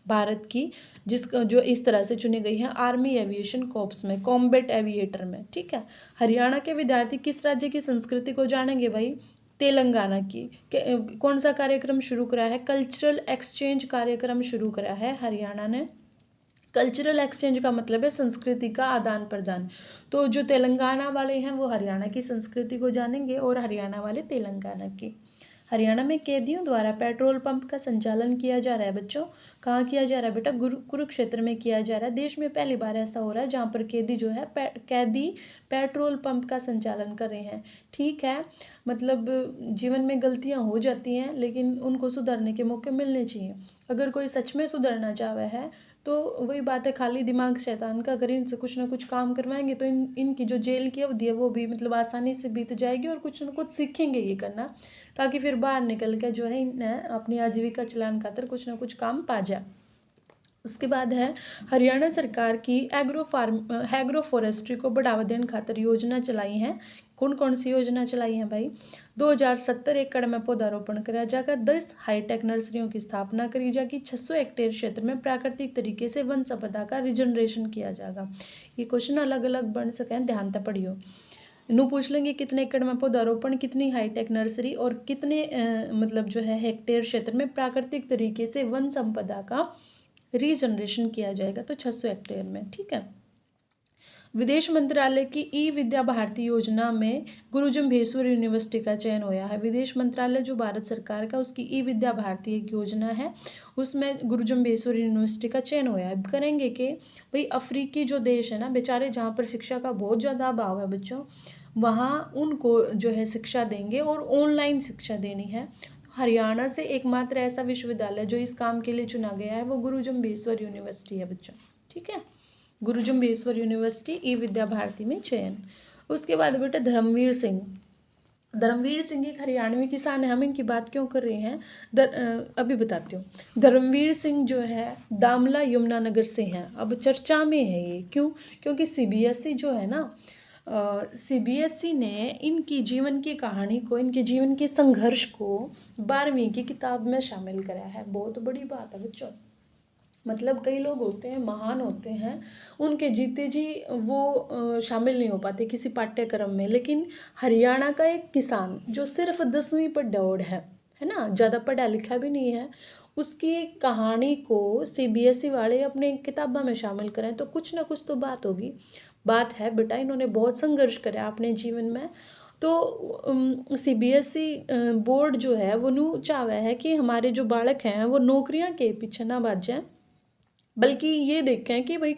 भारत की जो इस तरह से चुनी गई है आर्मी एविएशन कोर्प्स में, कॉम्बैट एविएटर में। ठीक है। हरियाणा के विद्यार्थी किस राज्य की संस्कृति को जानेंगे भाई? तेलंगाना की। कौन सा कार्यक्रम शुरू करा है? कल्चरल एक्सचेंज कार्यक्रम शुरू करा है हरियाणा ने। कल्चरल एक्सचेंज का मतलब है संस्कृति का आदान प्रदान। तो जो तेलंगाना वाले हैं वो हरियाणा की संस्कृति को जानेंगे और हरियाणा वाले तेलंगाना की। हरियाणा में कैदियों द्वारा पेट्रोल पंप का संचालन किया जा रहा है बच्चों। कहाँ किया जा रहा है बेटा? कुरुक्षेत्र में किया जा रहा है। देश में पहली बार ऐसा हो रहा है जहाँ पर कैदी जो है कैदी पेट्रोल पंप का संचालन कर रहे हैं। ठीक है। मतलब जीवन में गलतियाँ हो जाती हैं, लेकिन उनको सुधरने के मौके मिलने चाहिए। अगर कोई सच में सुधरना चाहे है तो वही बात है, खाली दिमाग शैतान का। अगर इनसे कुछ ना कुछ काम करवाएंगे तो इनकी जो जेल की अवधि है वो भी मतलब आसानी से बीत जाएगी और कुछ ना कुछ सीखेंगे ये करना, ताकि फिर बाहर निकल के जो है इन्हें अपनी आजीविका चलाने खातिर कुछ ना कुछ काम पा जाए। उसके बाद है हरियाणा सरकार की एग्रो फॉरेस्ट्री को बढ़ावा देने खातिर योजना चलाई है। कौन कौन सी योजना चलाई है भाई? 2070 एकड़ में पौधारोपण कराया जाएगा। 10 हाईटेक नर्सरियों की स्थापना करी जाएगी। 600 हेक्टेयर क्षेत्र में प्राकृतिक तरीके से वन संपदा का रिजनरेशन किया जाएगा। ये क्वेश्चन अलग अलग बन सके, ध्यान से पढ़ियो। इन्हों पूछ लेंगे कितने एकड़ में पौधारोपण, कितनी हाईटेक नर्सरी और कितने मतलब जो है हेक्टेयर क्षेत्र में प्राकृतिक तरीके से वन संपदा का रीजनरेशन किया जाएगा, तो 600 हेक्टेयर में। ठीक है। विदेश मंत्रालय की ई विद्या भारती योजना में गुरु जम्भेश्वर यूनिवर्सिटी का चयन होया है। विदेश मंत्रालय जो भारत सरकार का, उसकी ई विद्या भारती एक योजना है, उसमें गुरु जम्भेश्वर यूनिवर्सिटी का चयन होया है। करेंगे कि भाई अफ्रीकी जो देश है ना बेचारे, जहाँ पर शिक्षा का बहुत ज़्यादा अभाव है बच्चों, वहाँ उनको जो है शिक्षा देंगे और ऑनलाइन शिक्षा देनी है। हरियाणा से एकमात्र ऐसा विश्वविद्यालय जो इस काम के लिए चुना गया है वो गुरु जम्भेश्वर यूनिवर्सिटी है बच्चों। ठीक है। गुरु जम्भेश्वर यूनिवर्सिटी ई विद्या भारती में चयन। उसके बाद बेटा धर्मवीर सिंह। धर्मवीर सिंह एक हरियाणवी किसान है। हम इनकी बात क्यों कर रहे हैं अभी बताती हूँ। धर्मवीर सिंह जो है दामला यमुनानगर से हैं। अब चर्चा में है ये क्यों? क्योंकि सीबीएसई जो है ना, सीबीएसई ने इनकी जीवन की कहानी को, इनके जीवन के संघर्ष को 12वीं की किताब में शामिल कराया है। बहुत बड़ी बात है बच्चों। मतलब कई लोग होते हैं, महान होते हैं, उनके जीते जी वो शामिल नहीं हो पाते किसी पाठ्यक्रम में, लेकिन हरियाणा का एक किसान जो सिर्फ 10वीं पर दौड़ है ना, ज़्यादा पढ़ा लिखा भी नहीं है, उसकी कहानी को सीबीएसई वाले अपने किताबों में शामिल करें तो कुछ ना कुछ तो बात होगी। बात है बेटा, इन्होंने बहुत संघर्ष करा अपने जीवन में। तो सीबीएसई बोर्ड जो है वो नू चाहता है कि हमारे जो बालक हैं वो नौकरियां के पीछे ना भाग जाएं, बल्कि ये देखें कि भाई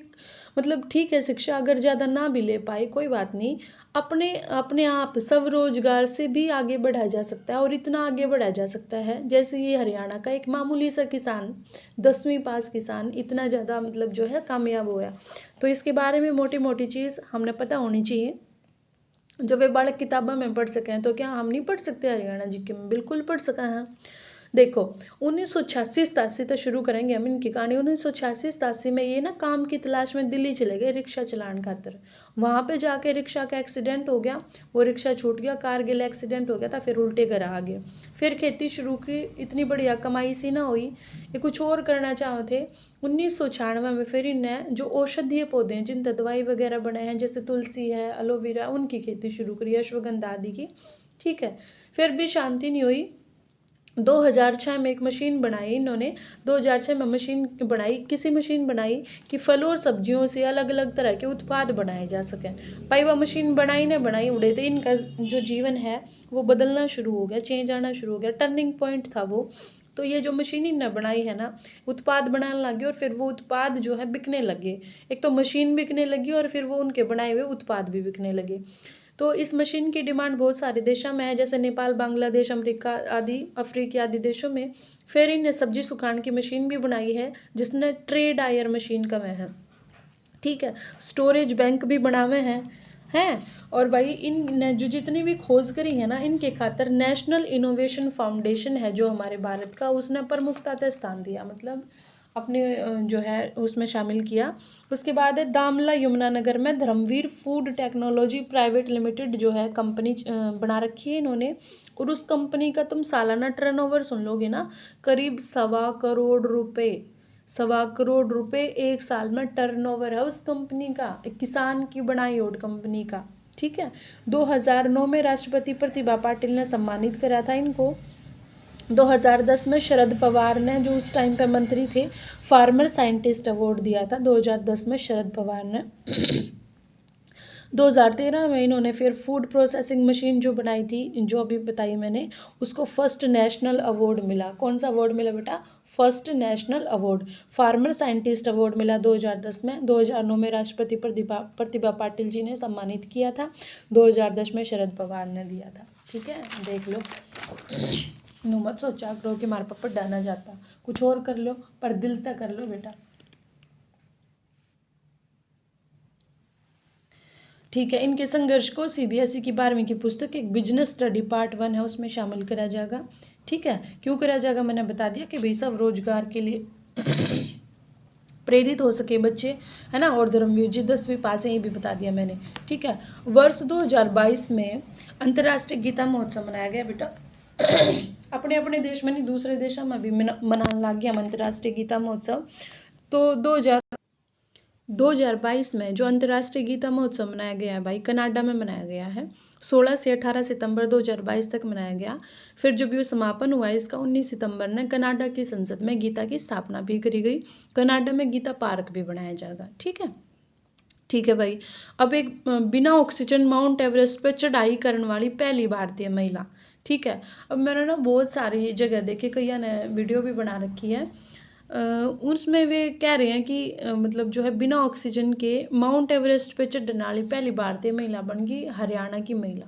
मतलब ठीक है, शिक्षा अगर ज़्यादा ना भी ले पाए कोई बात नहीं, अपने अपने आप स्वरोजगार से भी आगे बढ़ा जा सकता है, और इतना आगे बढ़ा जा सकता है जैसे ये हरियाणा का एक मामूली सा किसान, 10वीं पास किसान इतना ज़्यादा मतलब जो है कामयाब हुआ। तो इसके बारे में मोटी मोटी चीज़ हमने पता होनी चाहिए, जो वे बालक किताबों में पढ़ सकें। तो क्या हम नहीं पढ़ सकते हरियाणा जीके में? बिल्कुल पढ़ सका है। देखो 1986-87 तक शुरू करेंगे हम इनकी कहानी। 1986-87 में ये ना काम की तलाश में दिल्ली चले गए रिक्शा चलाने खातिर। वहाँ पे जाके रिक्शा का एक्सीडेंट हो गया, वो रिक्शा छूट गया, कारगिल एक्सीडेंट हो गया था, फिर उल्टे घर आ गए। फिर खेती शुरू की, इतनी बढ़िया कमाई सी ना हुई, ये कुछ और करना चाहे थे। 1996 में फिर इन्हें जो औषधीय पौधे हैं जिनसे दवाई वगैरह बने हैं, जैसे तुलसी है, एलोवेरा, उनकी खेती शुरू करी, अश्वगंधा आदि की। ठीक है, फिर भी शांति नहीं हुई। 2006 में एक मशीन बनाई इन्होंने। 2006 में मशीन बनाई, किसी मशीन बनाई कि फल और सब्जियों से अलग अलग तरह के उत्पाद बनाए जा सकें। भाई वह मशीन बनाई ने बनाई उड़े, तो इनका जो जीवन है वो बदलना शुरू हो गया, चेंज आना शुरू हो गया, टर्निंग पॉइंट था वो। तो ये जो मशीन इन्होंने बनाई है ना, उत्पाद बनाने लगे, और फिर वो उत्पाद जो है बिकने लगे। एक तो मशीन बिकने लगी और फिर वो उनके बनाए हुए उत्पाद भी बिकने लगे। तो इस मशीन की डिमांड बहुत सारे देशों में है, जैसे नेपाल, बांग्लादेश, अमेरिका आदि, अफ्रीका आदि देशों में। फिर इन्हें सब्जी सुखाने की मशीन भी बनाई है, जिसने ट्रे डायर मशीन कहे हैं। ठीक है, स्टोरेज बैंक भी बनावे हैं। और भाई इन जो जितनी भी खोज करी है ना, इनके खातर नेशनल इनोवेशन फाउंडेशन है जो हमारे भारत का, उसने प्रमुखता से स्थान दिया, मतलब अपने जो है उसमें शामिल किया। उसके बाद है दामला यमुनानगर में Dharamvir food technology private limited जो है कंपनी बना रखी है इन्होंने। और उस कंपनी का तुम सालाना टर्नओवर सुन लोगे ना, करीब 1.25 करोड़ रुपए एक साल में टर्नओवर है उस कंपनी का, एक किसान की बनाई हुई कंपनी का। ठीक है, 2009 में राष्ट्रपति प्रतिभा पाटिल ने सम्मानित करा था इनको। 2010 में शरद पवार ने, जो उस टाइम पे मंत्री थे, फार्मर साइंटिस्ट अवार्ड दिया था 2010 में शरद पवार ने। 2013 में इन्होंने फिर फूड प्रोसेसिंग मशीन जो बनाई थी, जो अभी बताई मैंने, उसको फर्स्ट नेशनल अवार्ड मिला। कौन सा अवार्ड मिला बेटा? First national award, farmer scientist award मिला 2010 में। 2009 में राष्ट्रपति प्रतिभा पाटिल जी ने सम्मानित किया था, 2010 में शरद पवार ने दिया था। ठीक है, देख लो। नो मत सोचा करो कि हमारे पापा डाना जाता, कुछ और कर लो, पर दिल तक कर लो बेटा। ठीक है, इनके संघर्ष को सीबीएसई की 12वीं की पुस्तक एक बिजनेस स्टडी पार्ट 1 है, उसमें शामिल करा जाएगा। ठीक है, क्यों करा जाएगा मैंने बता दिया कि भाई सब रोजगार के लिए प्रेरित हो सके बच्चे, है ना। और धर्मवीर जी 10वीं पास है, ये भी बता दिया मैंने। ठीक है, वर्ष 2022 में अंतर्राष्ट्रीय गीता महोत्सव मनाया गया बेटा। अपने अपने देश में नहीं, दूसरे देशों में भी मनाने लग गया अंतर्राष्ट्रीय गीता महोत्सव। तो 2022 में जो अंतर्राष्ट्रीय गीता महोत्सव मनाया गया है भाई, कनाडा में मनाया गया है। 16 से 18 सितंबर 2022 तक मनाया गया। फिर जब ये समापन हुआ इसका 19 सितंबर ने कनाडा की संसद में गीता की स्थापना भी करी गई। कनाडा में गीता पार्क भी बनाया जाएगा। ठीक है भाई। अब एक बिना ऑक्सीजन माउंट एवरेस्ट पर चढ़ाई करने वाली पहली भारतीय महिला। ठीक है, अब मैंने ना बहुत सारी जगह देखे, कई ने वीडियो भी बना रखी है, उसमें वे कह रहे हैं कि मतलब जो है बिना ऑक्सीजन के माउंट एवरेस्ट पे चढ़ने वाली पहली भारतीय महिला बन गई हरियाणा की महिला।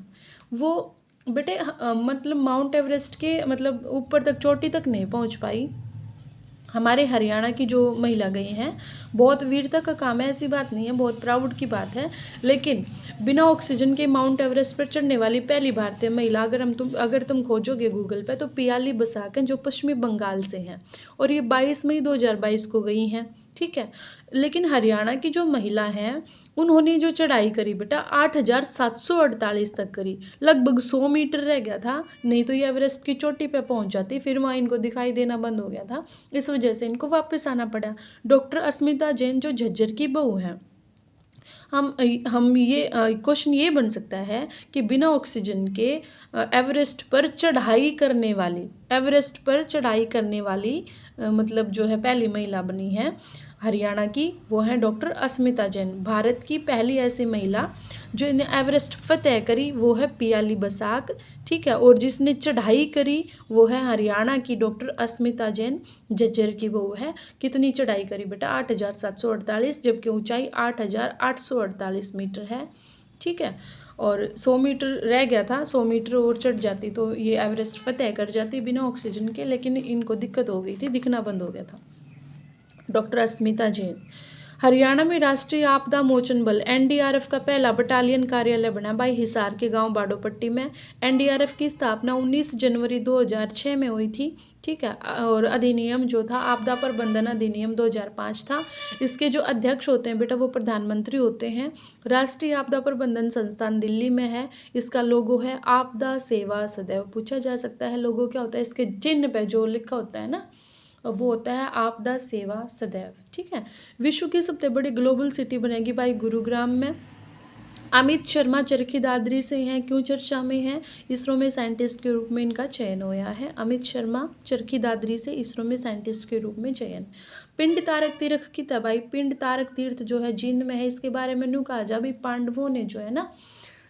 वो बेटे मतलब माउंट एवरेस्ट के मतलब ऊपर तक, चोटी तक नहीं पहुंच पाई। हमारे हरियाणा की जो महिला गई हैं, बहुत वीरता का काम है, ऐसी बात नहीं है, बहुत प्राउड की बात है। लेकिन बिना ऑक्सीजन के माउंट एवरेस्ट पर चढ़ने वाली पहली भारतीय महिला अगर तुम खोजोगे गूगल पे, तो पियाली बसाक हैं, जो पश्चिमी बंगाल से हैं, और ये 22 मई 2022 को गई हैं। ठीक है, लेकिन हरियाणा की जो महिला हैं, उन्होंने जो चढ़ाई करी बेटा 8748 तक करी, लगभग 100 मीटर रह गया था, नहीं तो ये एवरेस्ट की चोटी पे पहुंच जाती, फिर वहाँ इनको दिखाई देना बंद हो गया था, इस वजह से इनको वापस आना पड़ा। डॉक्टर अस्मिता जैन जो झज्जर की बहू हैं, हम ये क्वेश्चन ये बन सकता है कि बिना ऑक्सीजन के एवरेस्ट पर चढ़ाई करने वाली मतलब जो है पहली महिला बनी है हरियाणा की वो हैं डॉक्टर अस्मिता जैन। भारत की पहली ऐसी महिला जो इन्हें एवरेस्ट फतेह करी वो है पियाली बसाक, ठीक है। और जिसने चढ़ाई करी वो है हरियाणा की डॉक्टर अस्मिता जैन, झज्जर की वो है। कितनी चढ़ाई करी बेटा? 8,748, जबकि ऊंचाई 8,848 मीटर है, ठीक है। और 100 मीटर रह गया था, 100 मीटर और चढ़ जाती तो ये एवरेस्ट फतेह कर जाती बिना ऑक्सीजन के, लेकिन इनको दिक्कत हो गई थी, दिखना बंद हो गया था। डॉक्टर अस्मिता जैन। हरियाणा में राष्ट्रीय आपदा मोचन बल एनडीआरएफ का पहला बटालियन कार्यालय बना भाई हिसार के गांव बाडोपट्टी में। एनडीआरएफ की स्थापना 19 जनवरी 2006 में हुई थी, ठीक है। और अधिनियम जो था आपदा प्रबंधन अधिनियम 2005 था। इसके जो अध्यक्ष होते हैं बेटा वो प्रधानमंत्री होते हैं। राष्ट्रीय आपदा प्रबंधन संस्थान दिल्ली में है। इसका लोगो है आपदा सेवा सदैव। पूछा जा सकता है लोगो क्या होता है? इसके चिन्ह पे जो लिखा होता है ना वो होता है आपदा सेवा सदैव, ठीक है। विश्व की सबसे बड़ी ग्लोबल सिटी बनेगी भाई गुरुग्राम में। अमित शर्मा चरखी दादरी से हैं, क्यों चर्चा में हैं? इसरो में साइंटिस्ट के रूप में इनका चयन हुआ है। अमित शर्मा चरखी दादरी से इसरो में साइंटिस्ट के रूप में चयन। पिंड तारक तीर्थ की तबाही, पिंड तारक तीर्थ जो है जींद में है, इसके बारे में न्यू कहा जा भी पांडवों ने जो है ना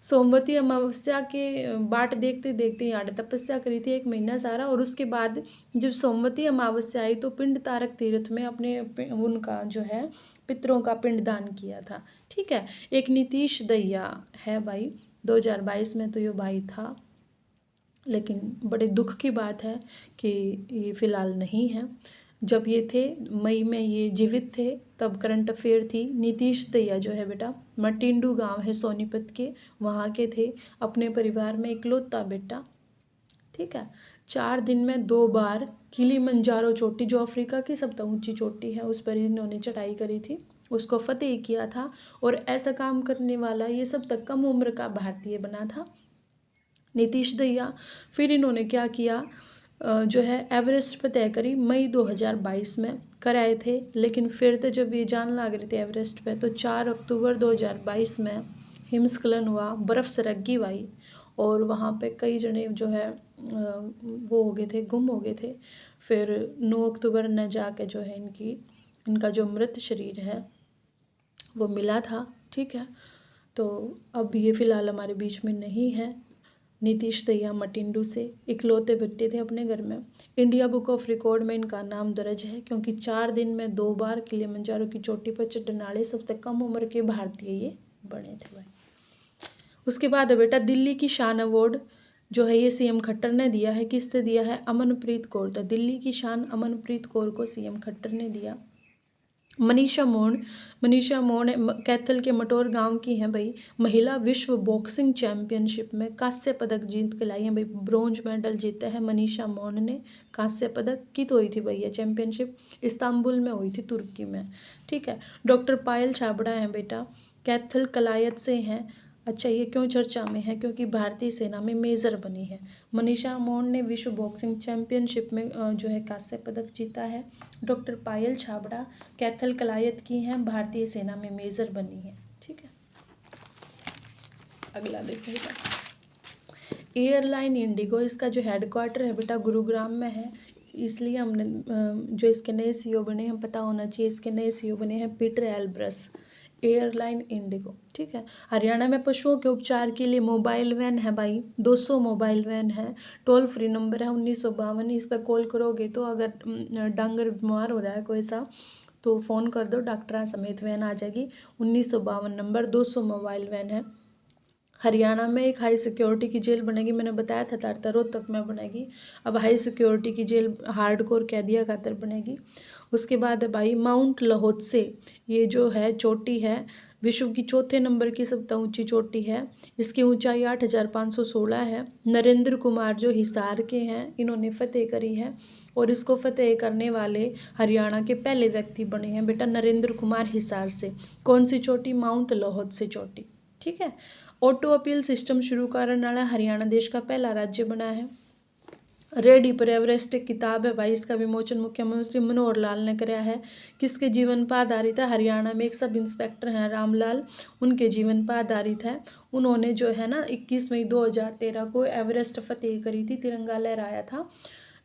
सोमवती अमावस्या के बाट देखते देखते यहाँ तपस्या करी थी 1 महीना सारा, और उसके बाद जब सोमवती अमावस्या आई तो पिंड तारक तीर्थ में अपने उनका जो है पितरों का पिंडदान किया था, ठीक है। एक नीतीश दहिया है भाई, 2022 में तो ये भाई था, लेकिन बड़े दुख की बात है कि ये फिलहाल नहीं है। जब ये थे मई में ये जीवित थे तब करंट अफेयर थी। नीतीश दहिया जो है बेटा मटिंडू गांव है सोनीपत के, वहाँ के थे। अपने परिवार में इकलौता बेटा, ठीक है। 4 दिन में 2 बार किलिमंजारो चोटी जो अफ्रीका की सबसे ऊंची चोटी है उस पर इन्होंने चढ़ाई करी थी, उसको फतेह किया था। और ऐसा काम करने वाला ये सब तक कम उम्र का भारतीय बना था नीतीश दहिया। फिर इन्होंने क्या किया जो है एवरेस्ट फतेह करी मई 2022 में कराए थे, लेकिन फिर तो जब ये जान लग रही थी एवरेस्ट पे तो 4 अक्टूबर 2022 में हिमस्खलन हुआ, बर्फ़ सरक भाई, और वहाँ पे कई जने जो है वो हो गए थे, गुम हो गए थे। फिर 9 अक्टूबर न जाके जो है इनका जो मृत शरीर है वो मिला था, ठीक है। तो अब ये फ़िलहाल हमारे बीच में नहीं है। नीतीश दहिया मटिंडू से इकलौते बच्चे थे अपने घर में। इंडिया बुक ऑफ रिकॉर्ड में इनका नाम दर्ज है क्योंकि 4 दिन में 2 बार किलिमंजारो की चोटी पर चढ़ने वाले सबसे कम उम्र के भारतीय ये बने थे भाई। उसके बाद है बेटा दिल्ली की शान अवार्ड जो है ये सीएम खट्टर ने दिया है। किसने दिया है? अमनप्रीत कौर। तो दिल्ली की शान अमनप्रीत कौर को सीएम खट्टर ने दिया। मनीषा मोन कैथल के मटोर गांव की हैं भाई। महिला विश्व बॉक्सिंग चैंपियनशिप में कांस्य पदक जीत के लाई हैं भाई, ब्रोंज मेडल जीता है मनीषा मोन ने। कांस्य पदक की तो हुई थी भाई ये चैंपियनशिप इस्तांबुल में हुई थी, तुर्की में, ठीक है। डॉक्टर पायल छाबड़ा हैं बेटा, कैथल कलायत से हैं। अच्छा, ये क्यों चर्चा में है? क्योंकि भारतीय सेना में मेजर बनी है। मनीषा मोन ने विश्व बॉक्सिंग चैंपियनशिप में जो है कांस्य पदक जीता है। डॉक्टर पायल छाबड़ा कैथल कलायत की हैं, भारतीय सेना में मेजर बनी है, ठीक है। अगला देखिएगा एयरलाइन इंडिगो, इसका जो हेडक्वार्टर है बेटा गुरुग्राम में है। इसलिए हमने जो इसके नए सीईओ बने हैं पता होना चाहिए, इसके नए सीईओ बने हैं पीटर एल्ब्रस। एयरलाइन इंडिगो, ठीक है। हरियाणा में पशुओं के उपचार के लिए मोबाइल वैन है भाई, 200 मोबाइल वैन है। टोल फ्री नंबर है 1952, इस पर कॉल करोगे तो अगर डांगर बीमार हो रहा है कोई सा तो फ़ोन कर दो, डॉक्टर समेत वैन आ जाएगी। 1952 नंबर, 200 मोबाइल वैन है। हरियाणा में एक हाई सिक्योरिटी की जेल बनेगी, मैंने बताया था तारता रोहतक में बनेगी। अब हाई सिक्योरिटी की जेल हार्डकोर कैदिया खातर बनेगी। उसके बाद है भाई माउंट लहोत्से, ये जो है चोटी है विश्व की 4थे नंबर की सबसे ऊंची चोटी है। इसकी ऊंचाई 8,516 है। नरेंद्र कुमार जो हिसार के हैं इन्होंने फतेह करी है, और इसको फतेह करने वाले हरियाणा के पहले व्यक्ति बने हैं बेटा नरेंद्र कुमार हिसार से। कौन सी चोटी? माउंट लहोत्से चोटी, ठीक है। ऑटो अपील सिस्टम शुरू करने वाला हरियाणा देश का पहला राज्य बना है। रेडी पर एवरेस्ट एक किताब है भाई, इसका विमोचन मुख्यमंत्री मनोहर लाल ने कराया है। किसके जीवन पर आधारित है? हरियाणा में एक सब इंस्पेक्टर हैं रामलाल, उनके जीवन पर आधारित है। उन्होंने जो है ना 21 मई 2013 को एवरेस्ट फतेह करी थी, तिरंगा लहराया था।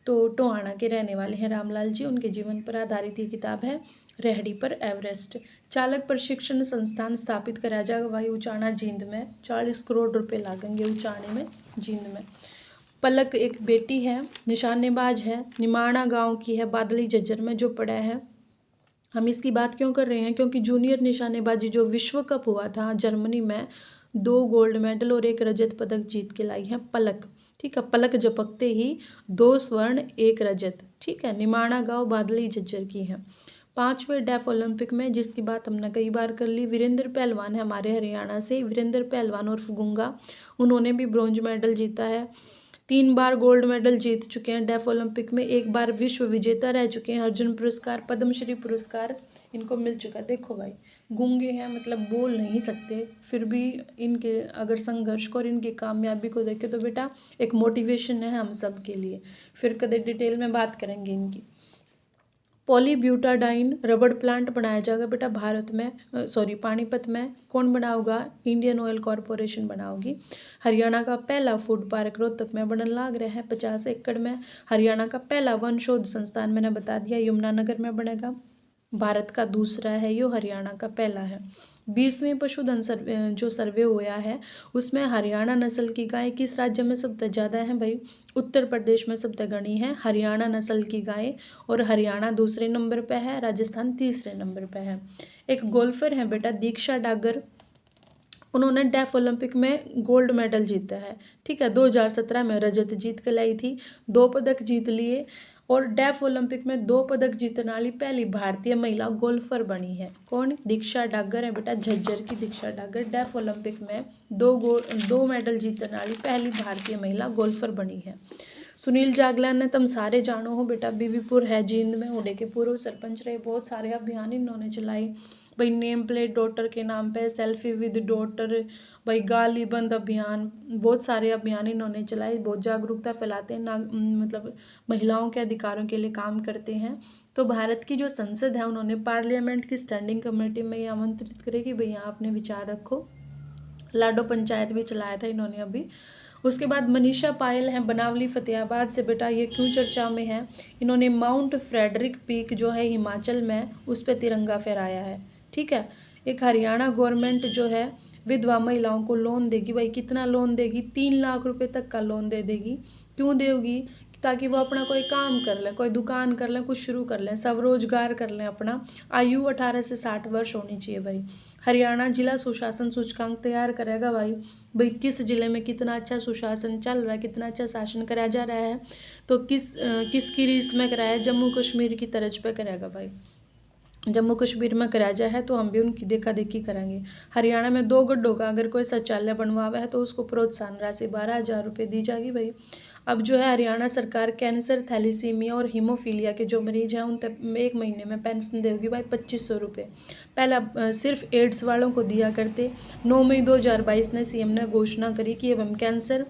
तो टोहाना के रहने वाले हैं रामलाल जी, उनके जीवन पर आधारित ये किताब है। रेहड़ी पर एवरेस्ट। चालक प्रशिक्षण संस्थान स्थापित कराया जाएगा भाई उचाना जींद में, 40 करोड़ रुपए लागेंगे उचाने में, जींद में। पलक एक बेटी है, निशानेबाज है, निमाणा गांव की है, बादली झज्जर में जो पड़ा है। हम इसकी बात क्यों कर रहे हैं, क्योंकि जूनियर निशानेबाजी जो विश्व कप हुआ था जर्मनी में, 2 गोल्ड मेडल और 1 रजत पदक जीत के लाई है पलक। ठीक है, पलक झपकते ही 2 स्वर्ण 1 रजत। ठीक है, निमाणा गांव बादली झज्जर की है। 5वें डेफ ओलंपिक में, जिसकी बात हमने कई बार कर ली, वीरेंद्र पहलवान है हमारे हरियाणा से, वीरेंद्र पहलवान उर्फ गुंगा, उन्होंने भी ब्रॉन्ज मेडल जीता है। 3 बार गोल्ड मेडल जीत चुके हैं डेफ ओलंपिक में, 1 बार विश्व विजेता रह चुके हैं, अर्जुन पुरस्कार, पद्मश्री पुरस्कार इनको मिल चुका है। देखो भाई, गूंगे हैं, मतलब बोल नहीं सकते, फिर भी इनके अगर संघर्ष को और इनकी कामयाबी को देखें तो बेटा एक मोटिवेशन है हम सब के लिए। फिर कदे डिटेल में बात करेंगे इनकी। पॉलीब्यूटाडाइन रबड़ प्लांट बनाया जाएगा बेटा भारत में, पानीपत में। कौन बनाओगा, इंडियन ऑयल कॉरपोरेशन बनाओगी। हरियाणा का पहला फूड पार्क रोहतक में बनने लग रहा है 50 एकड़ में। हरियाणा का पहला वन शोध संस्थान मैंने बता दिया यमुनानगर में बनेगा, भारत का दूसरा है यो, हरियाणा का पहला है। 20वें पशुधन सर्वे जो सर्वे हुआ है उसमें हरियाणा नस्ल की गाय किस राज्य में सबसे ज़्यादा है भाई, उत्तर प्रदेश में सबसे गणी है हरियाणा नस्ल की गाय, और हरियाणा दूसरे नंबर पे है, राजस्थान तीसरे नंबर पे है। एक गोल्फर है बेटा दीक्षा डागर, उन्होंने डेफ ओलंपिक में गोल्ड मेडल जीता है। ठीक है, 2017 में रजत जीत के लाई थी, 2 पदक जीत लिए, और डेफ ओलंपिक में 2 पदक जीतने वाली पहली भारतीय महिला गोल्फर बनी है। कौन, दीक्षा डागर है बेटा, झज्जर की दीक्षा डागर डेफ ओलंपिक में 2 मेडल जीतने वाली पहली भारतीय महिला गोल्फर बनी है। सुनील जागलान ने तुम सारे जानो हो बेटा, बीबीपुर है जींद में, ओडे के पूर्व सरपंच रहे, बहुत सारे अभियान इन्होंने चलाई भाई, नेम प्लेट डॉटर के नाम पे, सेल्फी विद डॉटर भाई, गाली बंद अभियान, बहुत सारे अभियान इन्होंने चलाए, बहुत जागरूकता फैलाते हैं, मतलब महिलाओं के अधिकारों के लिए काम करते हैं। तो भारत की जो संसद है उन्होंने पार्लियामेंट की स्टैंडिंग कमेटी में ये आमंत्रित करे कि भाई यहाँ अपने विचार रखो। लाडो पंचायत भी चलाया था इन्होंने अभी। उसके बाद मनीषा पायल हैं बनावली फतेहाबाद से बेटा, ये क्यों चर्चा में है, इन्होंने माउंट फ्रेडरिक पीक जो है हिमाचल में उस पर तिरंगा फहराया है। ठीक है, एक हरियाणा गवर्नमेंट जो है विधवा महिलाओं को लोन देगी भाई, कितना लोन देगी, 3 लाख रुपए तक का लोन दे देगी। क्यों देगी, ताकि वो अपना कोई काम कर लें, कोई दुकान कर लें, कुछ शुरू कर लें, सब रोजगार कर लें अपना। आयु 18 से 60 वर्ष होनी चाहिए भाई। हरियाणा जिला सुशासन सूचकांक तैयार करेगा भाई किस जिले में कितना अच्छा सुशासन चल रहा है, कितना अच्छा शासन कराया जा रहा है, तो किसकी रीस में कराया है, जम्मू कश्मीर की तर्ज पे करेगा भाई। जम्मू कश्मीर में कराया जाए है तो हम भी उनकी देखा देखी करेंगे। हरियाणा में 2 गड्ढों का अगर कोई शौचालय बनवावा है तो उसको प्रोत्साहन राशि 12,000 रुपये दी जाएगी भाई। अब जो है हरियाणा सरकार कैंसर, थैलीसीमिया और हीमोफीलिया के जो मरीज हैं उन तक 1 महीने में पेंशन देगी भाई 2500 रुपये। पहला सिर्फ एड्स वालों को दिया करते, 9 मई 2022 ने सीएम ने घोषणा करी कि अब हम कैंसर,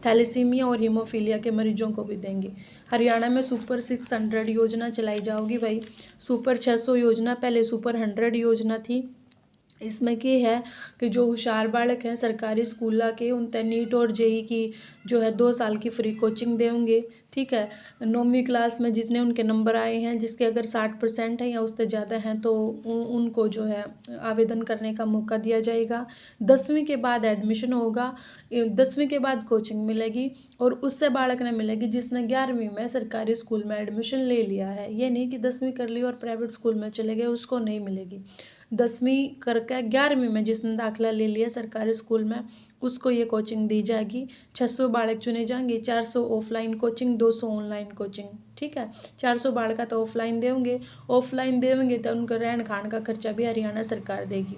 थैलेसीमिया और हीमोफीलिया के मरीजों को भी देंगे। हरियाणा में सुपर 600 योजना चलाई जाओगी भाई। सुपर 600 योजना पहले सुपर 100 योजना थी। इसमें क्या है कि जो होशियार बालक हैं सरकारी स्कूल के उन तक नीट और जेई की जो है 2 साल की फ्री कोचिंग देंगे। ठीक है, 9वीं क्लास में जितने उनके नंबर आए हैं, जिसके अगर 60% है या उससे ज़्यादा हैं तो उनको जो है आवेदन करने का मौका दिया जाएगा। 10वीं के बाद एडमिशन होगा, 10वीं के बाद कोचिंग मिलेगी, और उससे बालक ने मिलेगी जिसने 11वीं में सरकारी स्कूल में एडमिशन ले लिया है। ये नहीं कि 10वीं कर ली और प्राइवेट स्कूल में चले गए, उसको नहीं मिलेगी। 10वीं करके 11वीं में जिसने दाखिला ले लिया सरकारी स्कूल में उसको ये कोचिंग दी जाएगी। 600 बालक चुने जाएंगे, 400 ऑफलाइन कोचिंग, 200 ऑनलाइन कोचिंग। ठीक है, 400 बालक तो ऑफलाइन देंगे, तो उनका रहन खान का खर्चा भी हरियाणा सरकार देगी।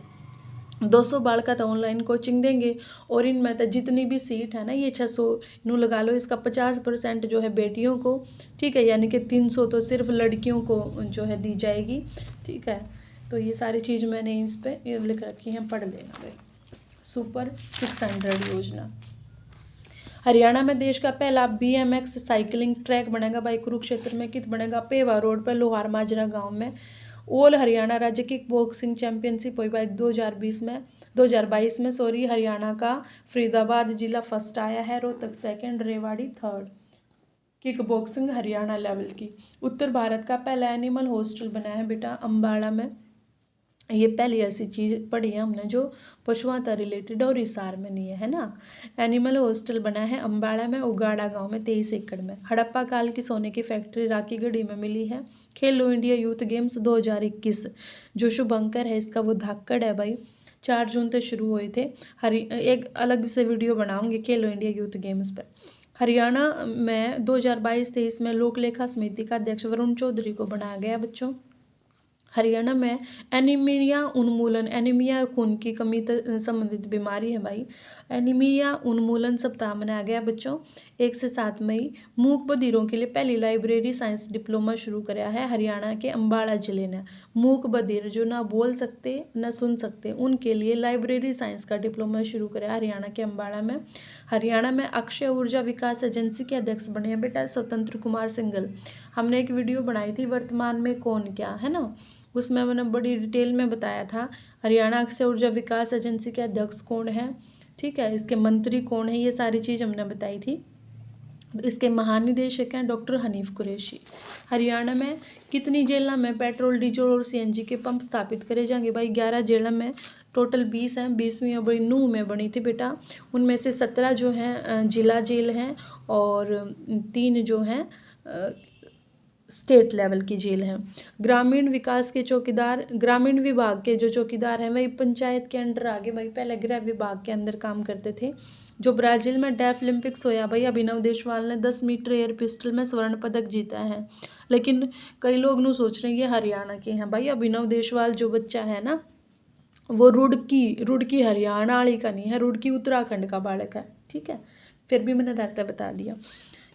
200 बालक तो ऑनलाइन कोचिंग देंगे, और इनमें तो जितनी भी सीट है ना, ये 600 नू लगा लो, इसका 50% जो है बेटियों को। ठीक है, यानी कि 300 तो सिर्फ लड़कियों को जो है दी जाएगी। ठीक है, तो ये सारी चीज़ मैंने इस पर लिख रखी हैं, पढ़ लेना भाई। सुपर 600 योजना। हरियाणा में देश का पहला BMX साइकिलिंग ट्रैक बनेगा भाई कुरुक्षेत्र में। कित बनेगा, पेवा रोड पर लोहार माजरा गांव में। ऑल हरियाणा राज्य किक बॉक्सिंग चैंपियनशिप हुई भाई 2022 में हरियाणा का फरीदाबाद जिला फर्स्ट आया है, Rohtak second, Rewari third. Kick boxing Haryana level की। उत्तर भारत का पहला एनिमल हॉस्टल बना है बेटा अम्बाड़ा में। ये पहली ऐसी चीज़ पढ़ी है हमने जो पशुओं से रिलेटेड और हिसार में नहीं है ना। एनिमल हॉस्टल बना है अम्बाड़ा में, उगाड़ा गांव में, 23 एकड़ में। हड़प्पा काल की सोने की फैक्ट्री राकीगढ़ी में मिली है। खेलो इंडिया यूथ गेम्स 2021 जो शुभंकर है इसका वो धाकड़ है भाई, 4 जून से शुरू हुए थे। एक अलग से वीडियो बनाऊंगी खेलो इंडिया यूथ गेम्स पर। हरियाणा में 2022-23 में लोक लेखा समिति का अध्यक्ष वरुण चौधरी को बनाया गया बच्चों। हरियाणा में एनीमिया उन्मूलन, एनीमिया खून की कमी संबंधित बीमारी है भाई। एनीमिया उन्मूलन सप्ताह मनाया गया बच्चों 1 से 7 मई। मूक बधिरों के लिए पहली लाइब्रेरी साइंस डिप्लोमा शुरू कराया है हरियाणा के अम्बाड़ा जिले ने। मूक बधिर जो ना बोल सकते ना सुन सकते उनके लिए लाइब्रेरी साइंस का डिप्लोमा शुरू कराया हरियाणा के अम्बाड़ा में। हरियाणा में अक्षय ऊर्जा विकास एजेंसी के अध्यक्ष बने हैं बेटा स्वतंत्र कुमार सिंघल। हमने एक वीडियो बनाई थी वर्तमान में कौन क्या, है ना, उसमें मैंने बड़ी डिटेल में बताया था हरियाणा अक्षय ऊर्जा विकास एजेंसी के अध्यक्ष कौन है, ठीक है, इसके मंत्री कौन है, ये सारी चीज़ हमने बताई थी। इसके महानिदेशक हैं डॉक्टर हनीफ कुरैशी। हरियाणा में कितनी जेलों में पेट्रोल डीजल और सीएनजी के पंप स्थापित करे जाएंगे भाई? 11 जेलों में टोटल 20 हैं। 20वीं बड़ी नूह में बनी थी बेटा। उनमें से 17 जो हैं जिला जेल हैं और 3 जो हैं स्टेट लेवल की जेल हैं। ग्रामीण विकास के चौकीदार, ग्रामीण विभाग के जो चौकीदार हैं वही पंचायत के अंडर आगे भाई पहले गृह विभाग के अंदर काम करते थे। जो ब्राज़ील में डेफ ओलंपिक्स होया भाई अभिनव देशवाल ने 10 मीटर एयर पिस्टल में स्वर्ण पदक जीता है। लेकिन कई लोग नू सोच रहे हैं ये हरियाणा के हैं भाई। अभिनव देशवाल जो बच्चा है ना वो रुड़की हरियाणा वाली का नहीं है, रुड़की उत्तराखंड का बालक है, ठीक है। फिर भी मैंने रहता बता दिया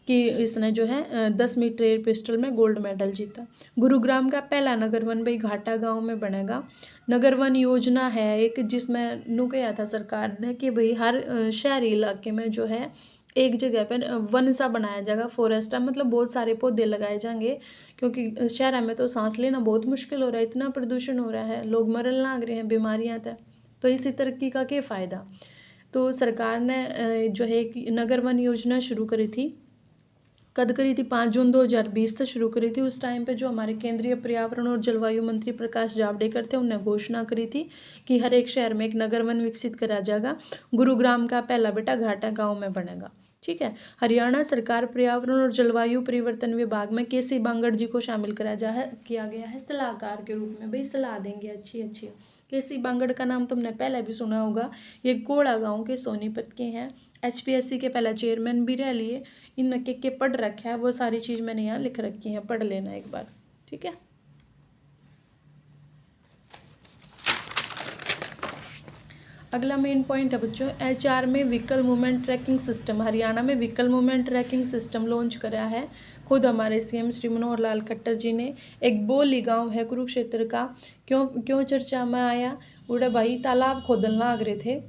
कि इसने जो है 10 मीटर एयर पिस्टल में गोल्ड मेडल जीता। गुरुग्राम का पहला नगर वन भाई घाटा गांव में बनेगा। नगर वन योजना है एक जिसमें नू कहा था सरकार ने कि भाई हर शहरी इलाके में जो है एक जगह पे वन सा बनाया जाएगा, फॉरेस्ट मतलब बहुत सारे पौधे लगाए जाएंगे क्योंकि शहर में तो सांस लेना बहुत मुश्किल हो रहा है, इतना प्रदूषण हो रहा है, लोग मरने लग रहे हैं बीमारियाँ तक। तो इसी तरक्की का क्या फ़ायदा। तो सरकार ने जो है कि नगर वन योजना शुरू करी थी। कद करी थी 5 जून 2020 से शुरू करी थी। उस टाइम पे जो हमारे केंद्रीय पर्यावरण और जलवायु मंत्री प्रकाश जावड़ेकर थे उन्होंने घोषणा करी थी कि हर एक शहर में एक नगर वन विकसित करा जाएगा। गुरुग्राम का पहला बेटा घाटा गांव में बनेगा, ठीक है। हरियाणा सरकार पर्यावरण और जलवायु परिवर्तन विभाग में केसी बांगड़ जी को शामिल किया गया है सलाहकार के रूप में। भाई सलाह देंगे अच्छी। केसी बांगड़ का नाम तुमने पहले भी सुना होगा। ये कोड़ा गांव के सोनीपत के हैं। HPSC के पहला चेयरमैन भी रह लिए। इन के पढ़ रखा है, वो सारी चीज़ मैंने यहाँ लिख रखी है, पढ़ लेना एक बार, ठीक है। अगला मेन पॉइंट है बच्चों HR में vehicle movement tracking system. Haryana में vehicle movement tracking system launch करा है खुद हमारे CM श्री मनोहर लाल खट्टर जी ने। एक बोली गांव है कुरुक्षेत्र का, क्यों चर्चा में आया, उड़े भाई तालाब खोदन लाग रहे थे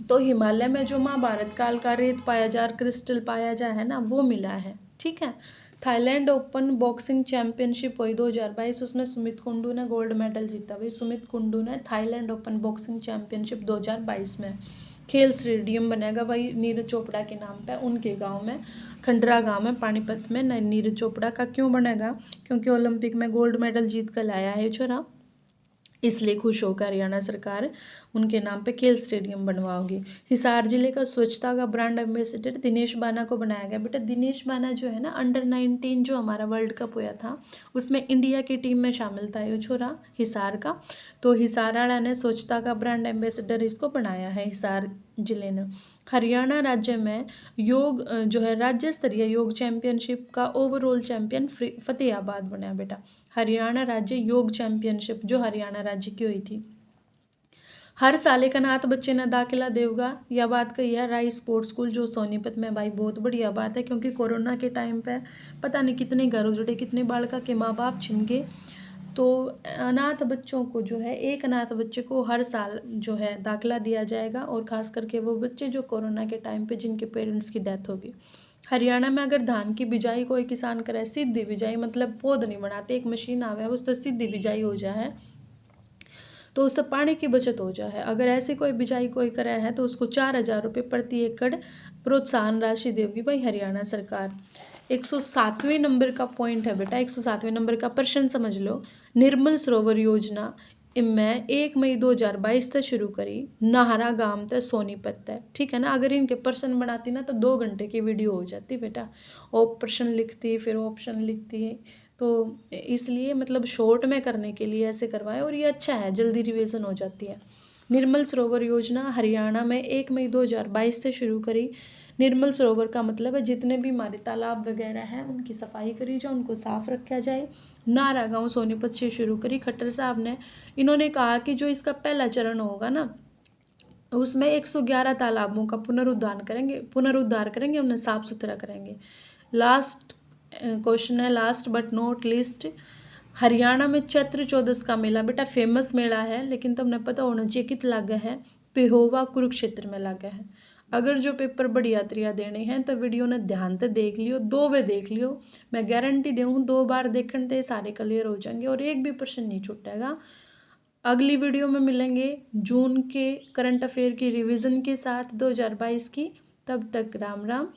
तो हिमालय में जो महाभारत काल का रेत पाया जा, क्रिस्टल पाया जा है ना, वो मिला है, ठीक है। थाईलैंड ओपन बॉक्सिंग चैंपियनशिप हुई 2022, उसमें सुमित कुंडू ने गोल्ड मेडल जीता। भाई सुमित कुंडू ने थाईलैंड ओपन बॉक्सिंग चैंपियनशिप 2022 में। खेल स्टेडियम बनेगा भाई नीरज चोपड़ा के नाम पे, उनके गांव में, खंडरा गांव में पानीपत में। नीरज चोपड़ा का क्यों बनेगा, क्योंकि ओलंपिक में गोल्ड मेडल जीत कर लाया है छोरा, इसलिए खुश होकर हरियाणा सरकार उनके नाम पे खेल स्टेडियम बनवाओगी। हिसार जिले का स्वच्छता का ब्रांड एम्बेसडर दिनेश बाना को बनाया गया। बेटा दिनेश बाना जो है ना अंडर 19 जो हमारा वर्ल्ड कप हुआ था उसमें इंडिया की टीम में शामिल था ये छोरा हिसार का। तो हिसार वाला ने स्वच्छता का ब्रांड एम्बेसडर इसको बनाया है हिसार जिले ने। हरियाणा राज्य में योग जो है राज्य स्तरीय योग चैंपियनशिप का ओवरऑल चैंपियन फतेहाबाद बना बेटा। हरियाणा राज्य योग चैंपियनशिप जो हरियाणा राज्य की हुई थी। हर साल एक अनाथ बच्चे ने दाखिला देगा, यह बात कही है राई स्पोर्ट्स स्कूल जो सोनीपत में। भाई बहुत बढ़िया बात है क्योंकि कोरोना के टाइम पे पता नहीं कितने घर उजड़े, कितने बालका के माँ बाप छिन गए। तो अनाथ बच्चों को जो है एक अनाथ बच्चे को हर साल जो है दाखिला दिया जाएगा और ख़ास करके वो बच्चे जो कोरोना के टाइम पे जिनके पेरेंट्स की डेथ होगी। हरियाणा में अगर धान की बिजाई कोई किसान करे, सीधी बिजाई मतलब पौध नहीं बनाते, एक मशीन आवे उससे सीधी बिजाई हो जाए तो उससे पानी की बचत हो जाए। अगर ऐसी कोई बिजाई कोई करे है तो उसको 4000 रुपये प्रति एकड़ प्रोत्साहन राशि देगी भाई हरियाणा सरकार। 107वें नंबर का पॉइंट है बेटा, 107वें नंबर का प्रश्न समझ लो। निर्मल सरोवर योजना मैं 1 मई 2022 तक शुरू करी, नाहरा गांव तक सोनीपत तक, ठीक है ना। अगर इनके प्रश्न बनाती ना तो 2 घंटे की वीडियो हो जाती बेटा। और प्रश्न लिखती फिर ऑप्शन लिखती है, तो इसलिए मतलब शॉर्ट में करने के लिए ऐसे करवाए, और ये अच्छा है, जल्दी रिवीजन हो जाती है। निर्मल सरोवर योजना हरियाणा में 1 मई 2022 से शुरू करी। निर्मल सरोवर का मतलब है जितने भी हमारे तालाब वगैरह हैं उनकी सफाई करी जाए, उनको साफ रखा जाए। नाहरा गांव सोनीपत से शुरू करी खट्टर साहब ने। इन्होंने कहा कि जो इसका पहला चरण होगा ना, उसमें 111 तालाबों का पुनरुद्धार करेंगे, उन्हें साफ सुथरा करेंगे। लास्ट क्वेश्चन है, last but not least, Haryana में चैत्र चौदस का मेला बेटा फेमस मेला है, लेकिन तुमने पता होना चाहिए कित लागा है, पेहोवा कुरुक्षेत्र में लागा है। अगर जो पेपर बड़ी यात्रियाँ देने हैं तो वीडियो ने ध्यान से देख लियो, 2 बार देख लियो, मैं गारंटी दूँ 2 बार देखने से सारे क्लियर हो जाएंगे और एक भी प्रश्न नहीं छूटेगा। अगली वीडियो में मिलेंगे जून के करंट अफेयर की रिवीजन के साथ 2022 की। तब तक राम राम।